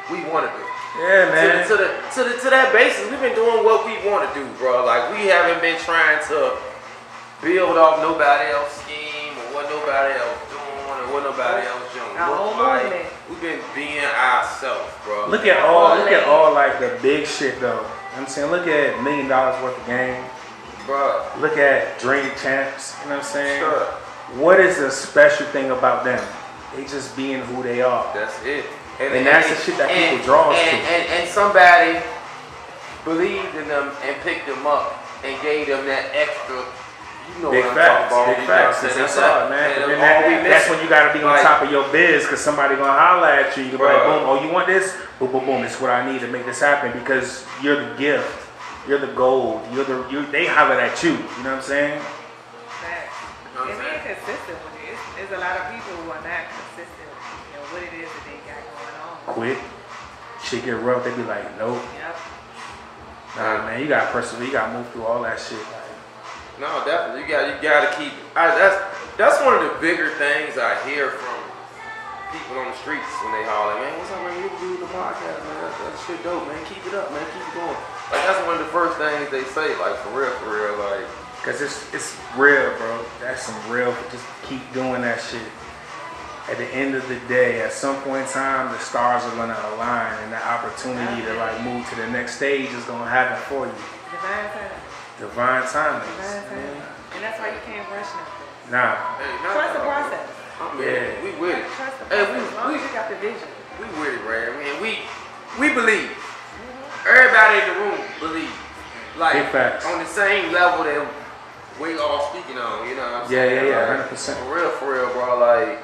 we want to do. Yeah, man. To that basis, we've been doing what we want to do, bro. Like, we haven't been trying to build off nobody else's scheme or what nobody else doing or what nobody else doing. We've been being ourselves, bro. Look at all like the big shit though. You know what I'm saying? Look at $1 million worth of game. Bro. Look at Dream Champs. You know what I'm saying? Sure. What is the special thing about them? They just being who they are. That's it. And that's the shit that people draw us to. And somebody believed in them and picked them up and gave them that extra. Big facts, big facts. That's all, man. That's when you gotta be on top of your biz, because somebody gonna holler at you. You can be like, boom, oh, you want this? Boom, boom, boom. This is what I need to make this happen, because you're the gift, you're the gold, they holler at you. You know what I'm saying? Facts. And being consistent with it. There's a lot of people who are not consistent in what it is that they got going on. Quit. Shit get rough. They be like, nope. Yep. Nah, man, you gotta persevere. You gotta move through all that shit. No, definitely. You gotta keep. That's one of the bigger things I hear from people on the streets when they holler, man, what's up, man? You do the podcast, man. That shit dope, man. Keep it up, man. Keep it going. Like, that's one of the first things they say, like, for real, like. Cause it's real, bro. That's some real. Just keep doing that shit. At the end of the day, at some point in time, the stars are gonna align, and the opportunity to like move to the next stage is gonna happen for you. Divine timing. Divine timing. And that's why you can't rush nothing. Nah. Hey, Trust the process. Yeah, we with it. Trust the process. As long as you got the vision. We with it, Ray. I mean, we believe. Everybody in the room believes. Like, big facts. On the same level that we all speaking on, you know what I'm saying? Yeah, like, 100%. For real, bro. Like,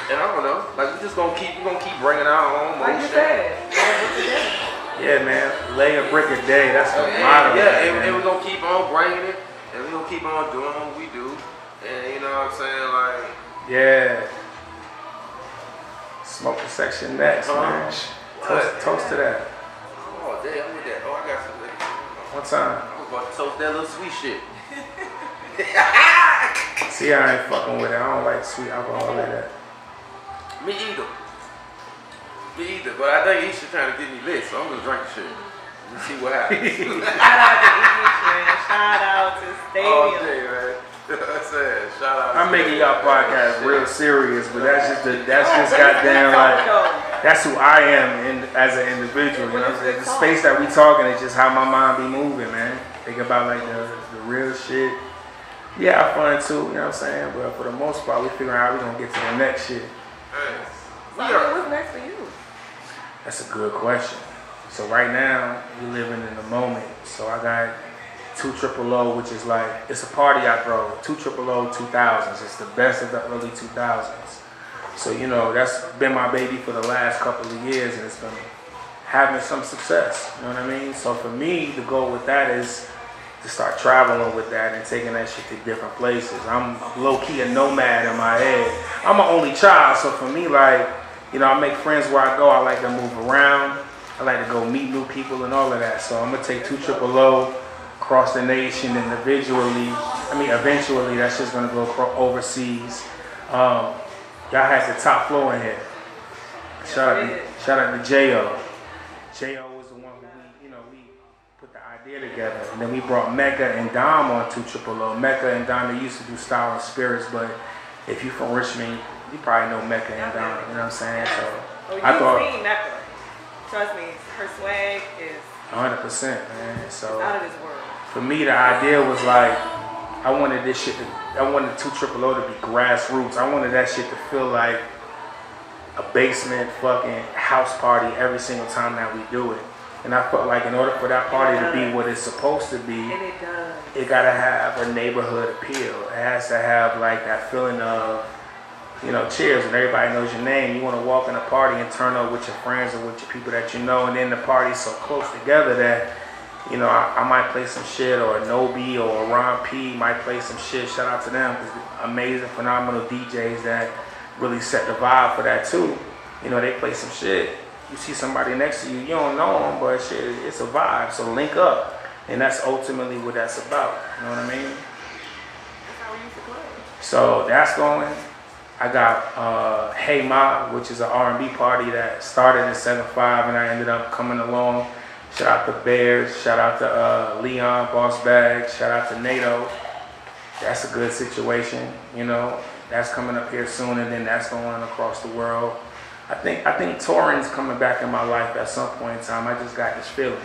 and I don't know. Like, we're gonna keep bringing our own motion. Like you said. Yeah, man. Lay a brick a day. That's the motto. Yeah, and we're gonna keep on bringing it, and we're gonna keep on doing what we do. And you know what I'm saying? Like, yeah. Smoking section next, man. Toast to that. Oh, damn, I'm with that. Oh, I got some. One time. I was about to toast that little sweet shit. See, I ain't fucking with it. I don't like sweet alcohol like that. Me either. But I think Isha trying to get me lit, so I'm gonna drink the shit. Let's see what happens. Shout out to Isha, man. Shout out to Stadium. All day, man. That's it. Shout out. I'm making y'all podcast real serious, but that's just goddamn like that's who I am as an individual. You know what I'm saying? The space that we talking is just how my mind be moving, man. Think about like the real shit. Yeah, I fun too. You know what I'm saying? But for the most part, we figuring out how we gonna get to the next shit. Hey. What's next for you? That's a good question. So right now, we living in the moment. So I got 2 Triple O, which is like, it's a party I throw. 2 Triple O 2000s. It's the best of the early 2000s. So, that's been my baby for the last couple of years, and it's been having some success. You know what I mean? So for me, the goal with that is to start traveling with that and taking that shit to different places. I'm low-key a nomad in my head. I'm an only child, so for me, like, I make friends where I go. I like to move around. I like to go meet new people and all of that. So I'm gonna take 2 Triple O across the nation, individually. I mean, eventually that's just gonna go overseas. Y'all had the top floor in here. Shout out to J.O. J.O. was the one who we put the idea together. And then we brought Mecca and Dom on 200. Mecca and Dom, they used to do Style and Spirits, but if you from Richmond, you probably know Mecca and Dom, you know what I'm saying? So I thought, seen Mecca. Trust me, her swag is 100%, man. So out of this world. for me, the idea was like, I wanted 200 to be grassroots. I wanted that shit to feel like a basement fucking house party every single time that we do it. And I felt like in order for that party to be what it's supposed to be, And it does. it gotta have a neighborhood appeal. It has to have like that feeling of, cheers, and everybody knows your name. You wanna walk in a party and turn up with your friends or with your people that you know, and then the party's so close together that, I might play some shit, or Nobi or Ron P might play some shit. Shout out to them, because amazing, phenomenal DJs that really set the vibe for that too. They play some shit. You see somebody next to you, you don't know them, but shit, it's a vibe. So link up, and that's ultimately what that's about. You know what I mean? That's how we used to play. So that's going. I got Hey Ma, which is an R&B party that started in 7-5, and I ended up coming along. Shout out to Bears. Shout out to Leon, Boss Bag. Shout out to NATO. That's a good situation. That's coming up here soon, and then that's going across the world. I think touring's coming back in my life at some point in time. I just got this feeling.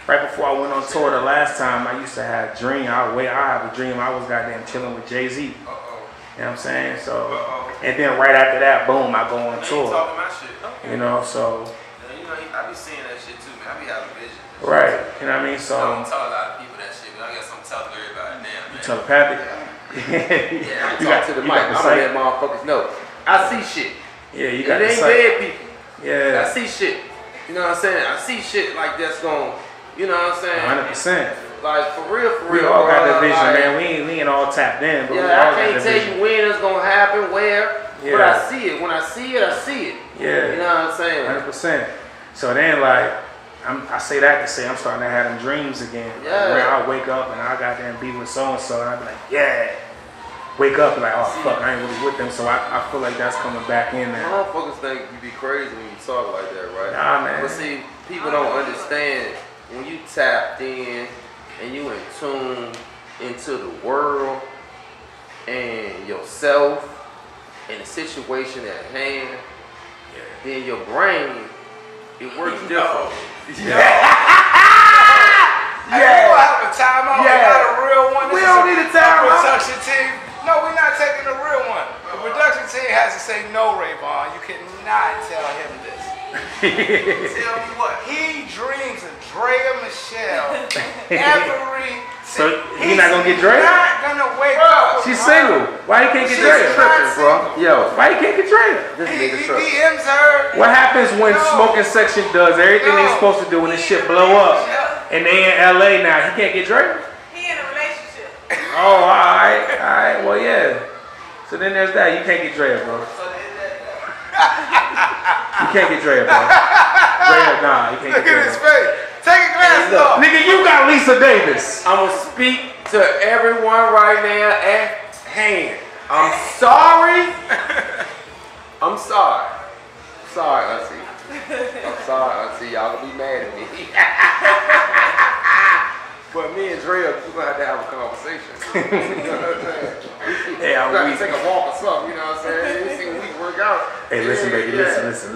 Right before I went on tour the last time, I used to have a dream. I have a dream. I was goddamn chilling with Jay-Z. You know what I'm saying? So, and then right after that, boom, I go on tour. Talking my shit. So. I be seeing that shit too, man. I be having visions. Right. You know what I mean? So. I don't tell a lot of people that shit, but I guess I'm telling everybody now, man. You telepathic? Yeah, I talk to the mic. I'm gonna let motherfuckers know. I see shit. Yeah, you got it the ain't sight. dead people. Yeah. I see shit. You know what I'm saying? I see shit like that's going, you know what I'm saying? 100%. Like for real, We all got that vision, like, man. We ain't all tapped in, but we all yeah, I got can't that tell vision. you when it's gonna happen, where, Yeah. but I see it. When I see it, I see it. Yeah. You know what I'm saying? 100%. So then, like, I say that to say I'm starting to have them dreams again. Yeah. Like, where I wake up and I got them be with so and so, and I be like, yeah. Wake up and like, oh fuck, I ain't really with them. So I feel like that's coming back in now. Motherfuckers think you be crazy when you talk like that, right? Nah, man. But see, people don't understand when you tapped in and you in tune into the world and yourself and the situation at hand, then your brain, it works different. Hey, we gonna have a timeout. We got a real one. We don't need a timeout. Production team. No, we're not taking a real one. The production team has to say no, Rayvon. You cannot tell him this. Tell me what? He dreams of Drea Michelle every. So he not gonna get Drea? He's not gonna wake up. She's with her. single. Why he can't get She's Drea? not Bro, yo, Why he can't get Drea? this He nigga tripping. DMs her. What happens when No. smoking section does everything they No. supposed to do when this shit blow up? And they in LA now. He can't get Drea? He in a relationship. Oh, alright, well yeah. So then there's that. You can't get Drea, bro. You can't get Drea, bro. Drea, nah, you can't Look get at his Drea. face. Take your glasses Look. off. Nigga, you got Lisa Davis. I'm gonna speak to everyone right now at hand. I'm sorry. I'm sorry. Sorry, Auntie. I'm sorry, Auntie. Y'all gonna be mad at me. But me and Drea, we're gonna have to have a conversation. You know what I'm saying? Hey, We're gonna take a walk or something, you know what I'm saying? We see when we work out. Hey, listen, Yeah, baby, yeah. listen.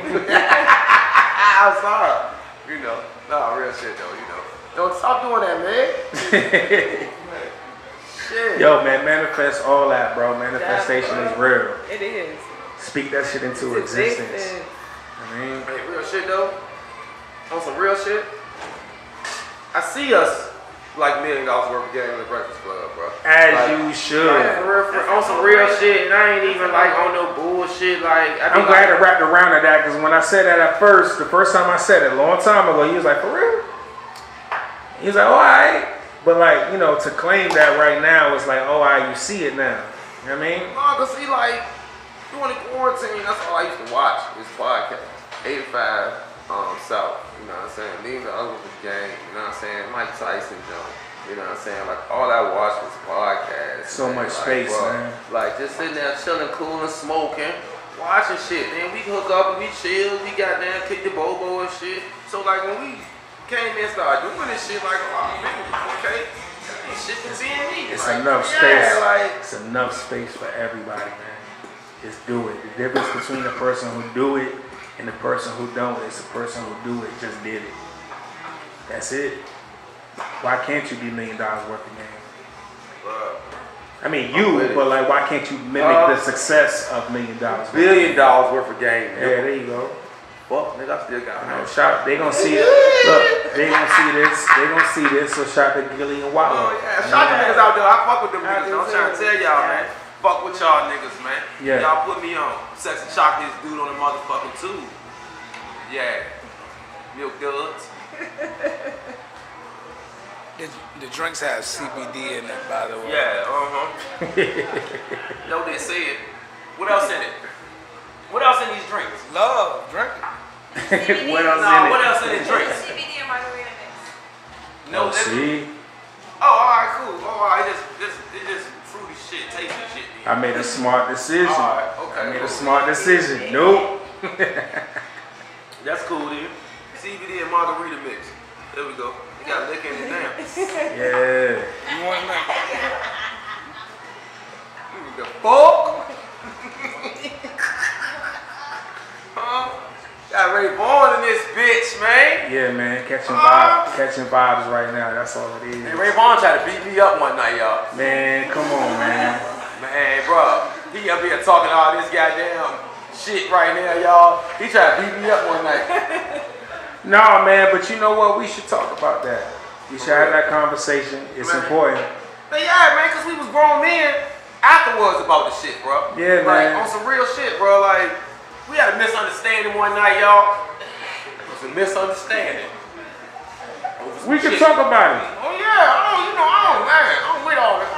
I'm sorry. You know, nah, real shit though, you know. Don't stop doing that, man. Shit. Yo, man, manifest all that, bro. Manifestation is real. It is. Speak that shit into It's existence. existence. I mean, Hey, real shit though. On some real shit. I see us like $1 million worth of game in the Breakfast Club, bro. as Like, you should. Like, for real, on some real shit, and I ain't even like on no bullshit. Like, I be I'm glad like, it wrapped around to that, because when I said that at first, the first time I said it a long time ago, he was like, for real? He was like, oh, all right. But like, you know, to claim that right now is like, oh, all right, you see it now. You know what I mean? no, cause see, like, during the quarantine, that's all I used to watch. This podcast, 8 to 5, South. You know what I'm saying? Me and the other was gang. You know what I'm saying? Mike Tyson jump. You know what I'm saying? Like all I watched was podcasts. So man. much Like, space, bro, man. Like just sitting there chilling, cooling, smoking, watching shit. Then we hook up and we chill. We got down, kick the bobo and shit. So like when we came in and started doing this shit, like okay, this shit is being neat. It's like, enough space. Like It's enough space for everybody, man. Just do it. The difference between the person who do it and the person who don't is the person who do it just did it. That's it. Why can't you be $1 million worth of game? I mean you, but like why can't you mimic the success of $1 million? $1 billion worth of game. Yeah, there you go. Fuck, nigga, I still got it. Shout, they gonna see it. Look, they gonna see this. They gonna see this. So shout to Gilly and Wallow. Oh yeah, shout the niggas out there. I fuck with them niggas. I'm trying to tell y'all, man. Fuck with y'all niggas, man. Yeah. Y'all put me on. Sexy Chocolate dude on the motherfucking tube. Yeah. Milk duds. The drinks have CBD in it, by the way. Yeah, No, they say it. What else in it? What else in these drinks? Love drinking. What else Nah, in what it? else in these drinks? CBD and margarita mix. No, Oh, see, alright, cool. Alright, it's just fruity shit, tasty shit. I made a smart decision. Alright, okay. I made a smart decision. Nope. That's cool, dude. CBD and margarita mix. There we go. You got liquor in it down. Yeah. You want that? The fuck? Huh? Got Rayvon in this bitch, man. Yeah, man. Catching vibes right now. That's all it is. And Rayvon tried to beat me up one night, y'all. Man, come on, man. Man, bro, he up here talking all this goddamn shit right now, y'all. He tried to beat me up one night. No, man, but you know what? We should talk about that. We should have that conversation. It's important. But yeah, man, because we was grown men afterwards about the shit, bro. Yeah, like, man. on some real shit, bro. Like, we had a misunderstanding one night, y'all. It was a misunderstanding. We can talk about it. Oh, yeah. I'm with all this.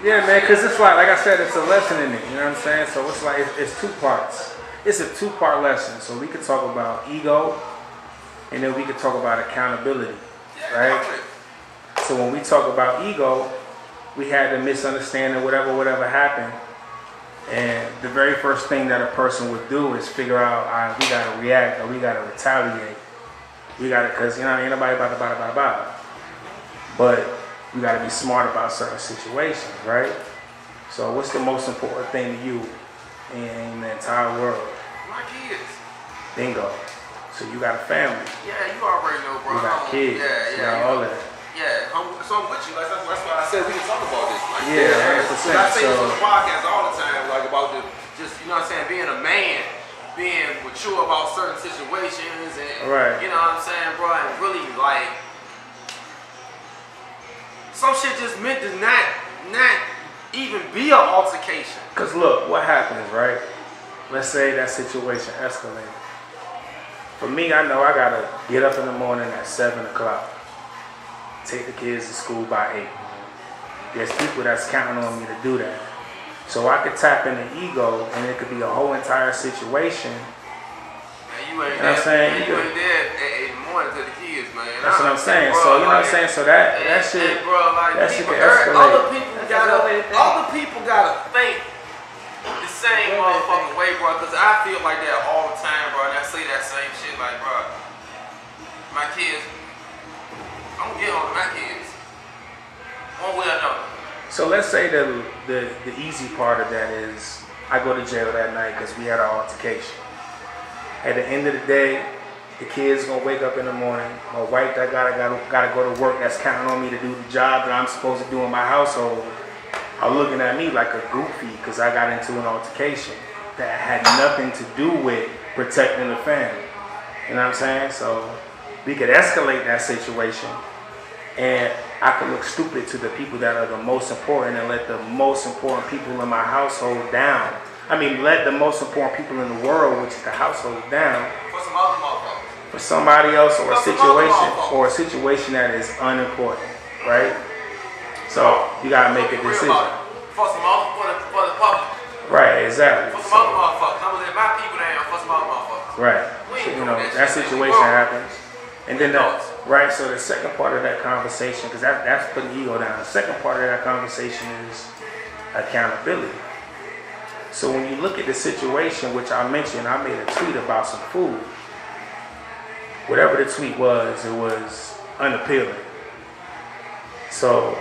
Yeah, man, because it's like I said, it's a lesson in it. You know what I'm saying? So it's like, it's 2 parts. It's a 2-part lesson. So we could talk about ego, and then we could talk about accountability, right? So when we talk about ego, we had a misunderstanding, whatever happened. And the very first thing that a person would do is figure out, all right, we got to react or we got to retaliate. We got to, because, you know, ain't nobody about. But we got to be smart about certain situations, right? So what's the most important thing to you in the entire world? My kids. Bingo. So you got a family. Yeah, you already know, bro. You got kids. Yeah, you got all of that. Yeah, so I'm with you. That's why I said we can talk about this. Like, Yeah, 100%. I say this on the podcast all the time, like about just you know what I'm saying, being a man, being mature about certain situations, and right. you know what I'm saying, bro, and really like some shit just meant to not even be an altercation. Cause look, what happens, right? Let's say that situation escalated. For me, I know I gotta get up in the morning at 7 o'clock. Take the kids to school by 8. There's people that's counting on me to do that. So I could tap into ego and it could be a whole entire situation. Man, you ain't You know what I'm saying? you ain't there at 8 in the morning to the kids, man. That's what I'm saying. Bro, So you know what I'm like, saying? So that shit, bro, like, that shit people, can escalate. other people gotta think the same motherfucking way, bro. Cause I feel like that all the time, bro. And I say that same shit, like, bro, my kids, I'm gonna get on to my kids, one way or another. So let's say the easy part of that is I go to jail that night because we had an altercation. At the end of the day, the kids gonna wake up in the morning. My wife that gotta go to work, that's counting on me to do the job that I'm supposed to do in my household, are looking at me like a goofy because I got into an altercation that had nothing to do with protecting the family. You know what I'm saying? So we could escalate that situation, and I could look stupid to the people that are the most important and let the most important people in my household down. I mean, let the most important people in the world, which is the household, down For some other motherfuckers. for somebody else or a situation that is unimportant, right? So you gotta make a decision. For the public. Right, exactly. For some other motherfuckers. I'm gonna let my people down for some other motherfuckers. Right. you know, that situation happens. And then right, so the second part of that conversation, because that's putting ego down. The second part of that conversation is accountability. So when you look at the situation, which I mentioned, I made a tweet about some food. Whatever the tweet was, it was unappealing. So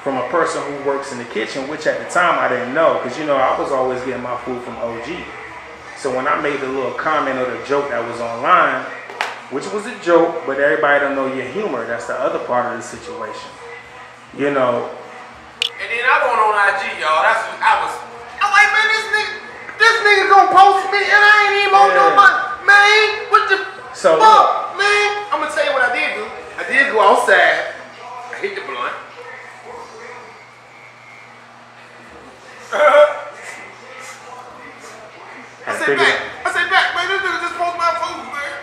from a person who works in the kitchen, which at the time I didn't know, because you know I was always getting my food from OG. So when I made the little comment or the joke that was online, which was a joke, but everybody don't know your humor. That's the other part of the situation. You know. And then I went on IG, y'all. That's what I'm like, man, this nigga gonna post me, and I ain't even on no money, man. What the fuck, man? I'm gonna tell you what I did do. I did go outside. I hit the blunt. I said back, man. This nigga just posted my food, man.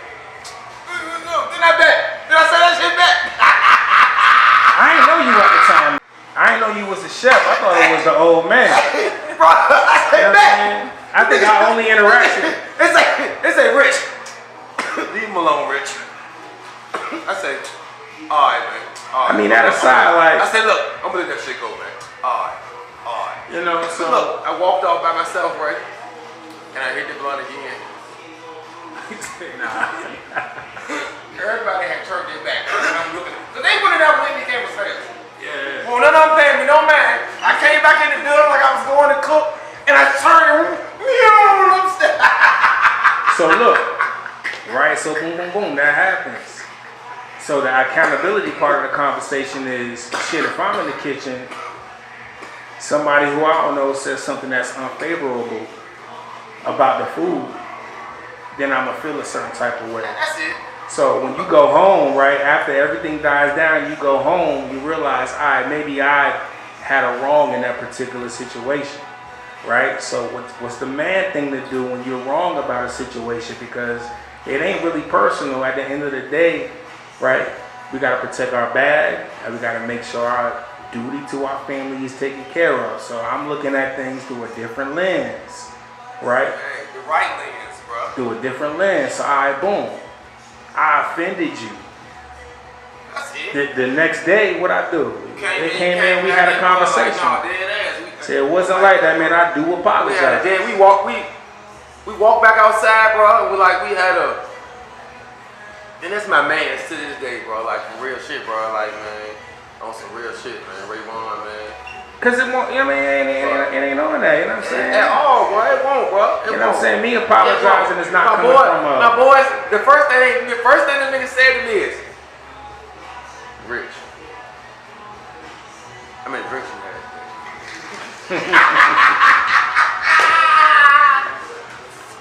Then I said that shit back. I didn't know you at the time. I didn't know you was a chef. I thought it was the old man. Bro, I said back. I think our only interaction. It's a Rich. Leave him alone, Rich. I said, alright, man. All right. I mean, that aside, like. I said, look, I'm gonna let that shit go, man. Alright. You know, so. Look, I walked off by myself, right? And I hit the blunt again. Nah. Everybody had turned their back. And I'm looking. So they put it out when they came with sales. Yeah. Well, none of them paying me no man. I came back in the building like I was going to cook, and I turned. So look, right? So boom, boom, boom. That happens. So the accountability part of the conversation is shit. If I'm in the kitchen, somebody who I don't know says something that's unfavorable about the food, then I'm gonna feel a certain type of way. That's it. So when you go home, right, after everything dies down, you go home, you realize, all right, maybe I had a wrong in that particular situation, right? So what's the man thing to do when you're wrong about a situation? Because it ain't really personal. At the end of the day, right, we got to protect our bag, and we got to make sure our duty to our family is taken care of. So I'm looking at things through a different lens, right? Hey, the right lens, bro. Through a different lens. So all right, boom. I offended you. That's it. The next day, what I do? They came in, we had a conversation. Said it wasn't like that, man. I do apologize. Then we walked back outside, bro, and we had a. And that's my man to this day, bro. Like for real shit, bro. Like man, on some real shit, man. Rayvon, man. Cause it won't, you know what I mean? It ain't on that, you know what I'm saying? At all, bro. It won't, bro. You know what I'm saying? Me apologizing is not coming from my boys. The first thing the nigga said to me is, Rich. I mean, drinks you had.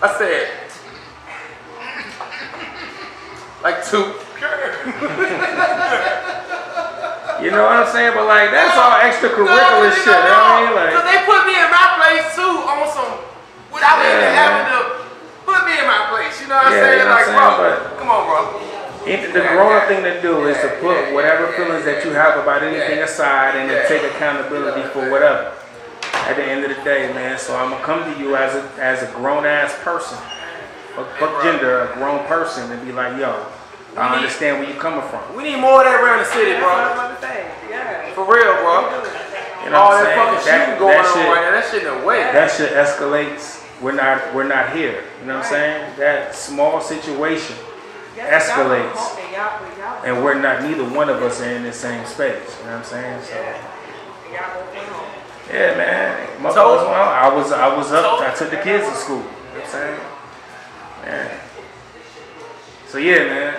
I said, like 2. You know what I'm saying? But like that's all extracurricular shit. You know what I mean? Like, cause they put me in my place too on some without even having to put me in my place. You know what I'm saying? You know Like, what I'm saying? bro, come on, bro. The grown-up thing to do is to put whatever feelings that you have about anything aside and to take accountability for whatever. At the end of the day, man. So I'm gonna come to you as a grown-ass person, fuck gender, a grown person, and be like, yo, I understand where you're coming from. We need more of that around the city, bro. That's what I'm about to say. Yeah. For real, bro. You know All what that I'm fucking saying? shit going on right now. That shit in the way. That shit escalates. We're not here. You know what I'm saying? That small situation escalates, and we're not. Neither one of us are in the same space. You know what I'm saying? So. Yeah, man. I was up. I took the kids to school. You know what I'm saying? Man. So yeah, man.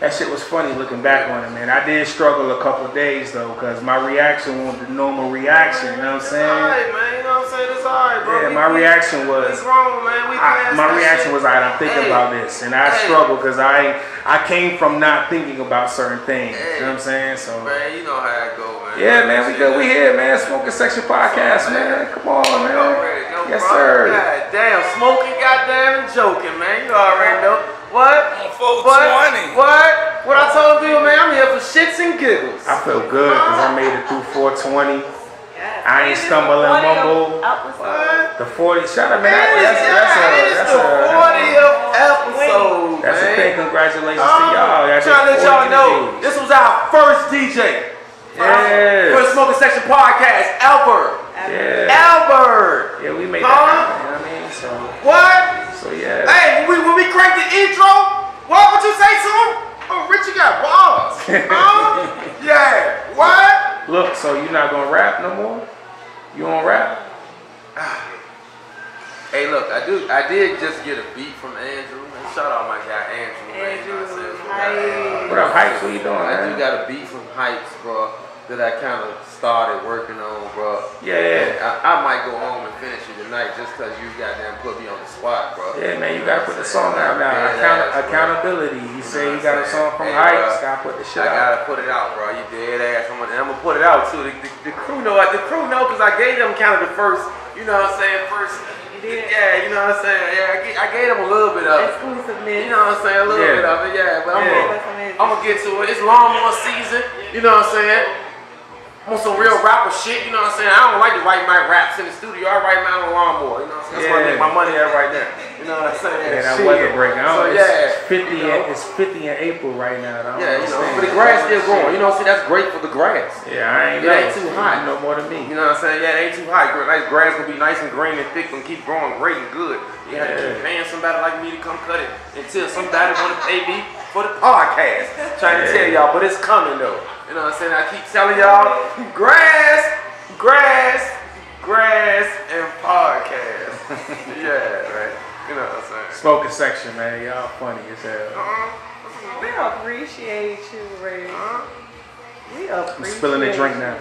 That shit was funny looking back on it, man. I did struggle a couple of days though, because my reaction wasn't the normal reaction. You know what I'm saying? Alright, man. You know what I'm saying? It's alright, bro. Yeah, my reaction was. What's wrong, man? My reaction was, alright, I'm thinking about this, and I struggled because I came from not thinking about certain things. You know what I'm saying? So. Man, you know how it go, man. Yeah, man, we good. We here, man. Smoking Section Podcast, man. Come on, man. Yes, sir. God damn, smoking, goddamn, and joking, man. You already know. What? On 420. What I told people, man, I'm here for shits and giggles. I feel good because I made it through 420. Yes. I ain't stumble and mumble. What? The 40. Shout out, man. It's the 40th episode, That's a man. thing. Congratulations to y'all. I'm trying to let y'all know, this was our first DJ. Yes. First Smoking Section podcast ever. Yeah. Ever. Yeah, we made that happen. You know what I mean? So. What? So yeah. Hey, when we cranked the intro, what you say to him? Oh, Rich, you got balls. Yeah. What? Look, so you not gonna rap no more? You don't rap? Hey, look, I did just get a beat from Andrew. Man, shout out my guy Andrew. What up, Hypes? What you doing, I man? do got a beat from Hypes, bro, that I kind of started working on, bro. Yeah. I might go home and finish it tonight just because you goddamn put me on the spot, bro. Yeah, man, you gotta put the song out now. Accountability. You say you got a song from Hey, Hypes, gotta put the shit out. I gotta put it out, bro. You dead ass. I'm gonna put it out too. The crew know because I gave them kind of the first. You know what I'm saying? First. Yeah, you know what I'm saying? Yeah, I gave them a little bit of it. Exclusiveness. You know what I'm saying? A little bit of it, yeah. But I'm gonna get to it. It's lawnmower season. You know what I'm saying? I'm on some real rapper shit. You know what I'm saying? I don't like to write my raps in the studio. I write mine on the lawnmower. You know what I'm saying? That's where I make my money at right there. You know what I'm saying? Yeah, that weather break. So yeah, it's 50 in April right now. Yeah, you know, but the grass still growing. You know, see, that's great for the grass. Yeah, I ain't It ain't too hot. No more than me. You know what I'm saying? Yeah, it ain't too hot. Nice grass gonna be nice and green and thick and keep growing great and good. You have to keep paying somebody like me to come cut it until somebody wanna pay me for the podcast. Trying to tell y'all, but it's coming though. You know what I'm saying? I keep telling y'all, grass, and podcast. Yeah, right. You know what I'm saying? Smoking section, man. Y'all funny as hell. We appreciate you, Ray. We appreciate I'm spilling the drink now.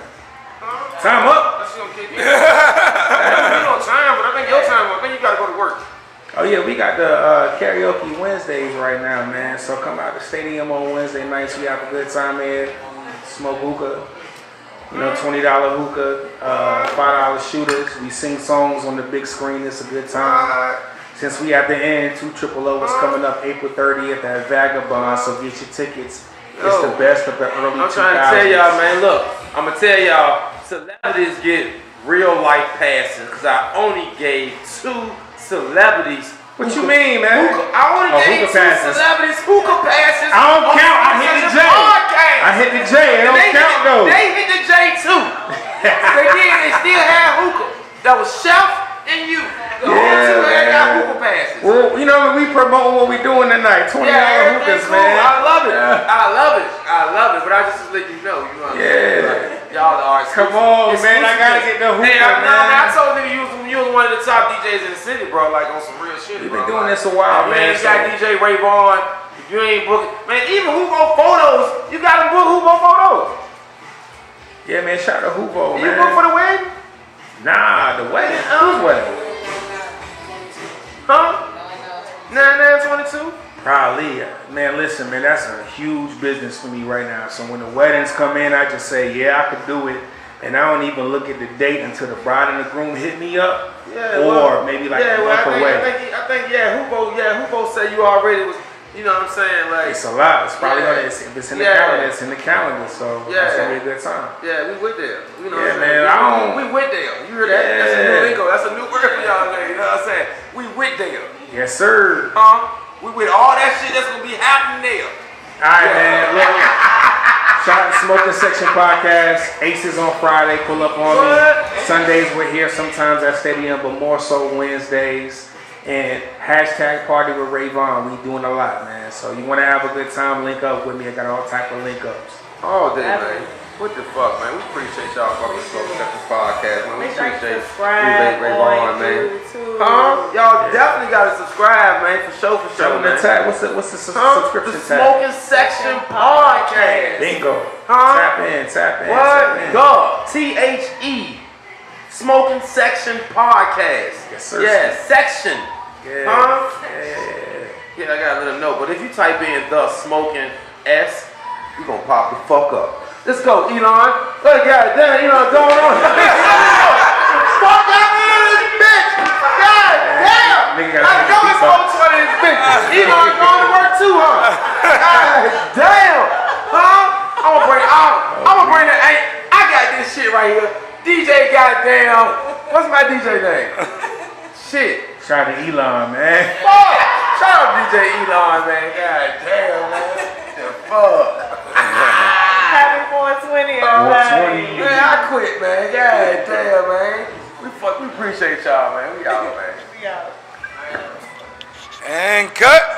Time up. That's gonna kick me. I don't time, but I think your time. I think you gotta go to work. Oh yeah, we got the Karaoke Wednesdays right now, man. So come out to the stadium on Wednesday nights. We have a good time here. Smoke hookah. You know, $20 hookah, $5 shooters. We sing songs on the big screen. It's a good time. Since we at the end, 200 is coming up April 30th at Vagabond. So get your tickets. It's the best of the early 2000s. I'm trying to tell y'all, man. Look, I'm gonna tell y'all, celebrities get real life passes because I only gave 2 celebrities. What you mean, man? I only gave 2 celebrities hookah passes. I don't count. I hit the J. I hit the J. I don't count though. They hit the J too. They did. They still had hookah. That was Chef and you. The only 2 that got hookah passes. Well, you know, we promote what we doing tonight. $20 hookahs, cool. man. I love it. I love it. But I just let you know. You know what I'm saying? Like, y'all are. Come on, man. I gotta get the hookah, man. I told nigga you was one of the top DJs in the city, bro. Like on some real shit. We've been doing this a while, man. You got DJ Rayvon. If you ain't booking, man, even Hugo photos, you got to book Hugo photos. Yeah, man. Shout out to Hugo, man. You book for the wedding? Nah, the wedding. Whose wedding? Huh? 9922? Probably. Man, listen, man. That's a huge business for me right now. So when the weddings come in, I just say, yeah, I could do it. And I don't even look at the date until the bride and the groom hit me up. Yeah, or maybe like a month away. I think, Hugo said you already was, you know what I'm saying? Like, it's a lot. It's probably gonna, if it's in the calendar, it's in the calendar. So it's gonna be a good time. Yeah, we went there. You know yeah, what I'm saying? man. We went there. You heard that? That's a new lingo. That's a new word for y'all, you know what I'm saying? We went there. Yes, sir. We with all that shit that's gonna be happening there. All right, man. Look. Shout out to Smoking Section Podcast. Aces on Friday. Pull up on me. Sundays we're here sometimes at Stadium, but more so Wednesdays. And hashtag Party with Rayvon. We doing a lot, man. So you want to have a good time, link up with me. I got all type of link ups. All day, man. What the fuck, man? We appreciate y'all fucking Smoking Section Podcast, man. We appreciate Rayvon, man. Y'all definitely gotta subscribe, man, for sure, man. What's the subscription the tag? Smoking Section Podcast. Bingo. Tap in. What? THE. Smoking Section Podcast. Yes, sir. Yeah, section. Yeah. Yeah, I gotta let them know. But if you type in the Smoking S, you gonna pop the fuck up. Let's go, Elon. Look, goddamn, Elon going on. Fuck that bitch. God damn. I know it's on 20 of these bitches. Elon going to work too, huh? God damn. I'm gonna bring the I got this shit right here. DJ got damn. What's my DJ name? Shit. Shout out to Elon, man. Fuck. Shout out DJ Elon, man. God damn, man. The fuck. Happy 420, everybody. 420. Man, I quit, man. God damn, man. We appreciate y'all, man. We out, man. We out. And cut.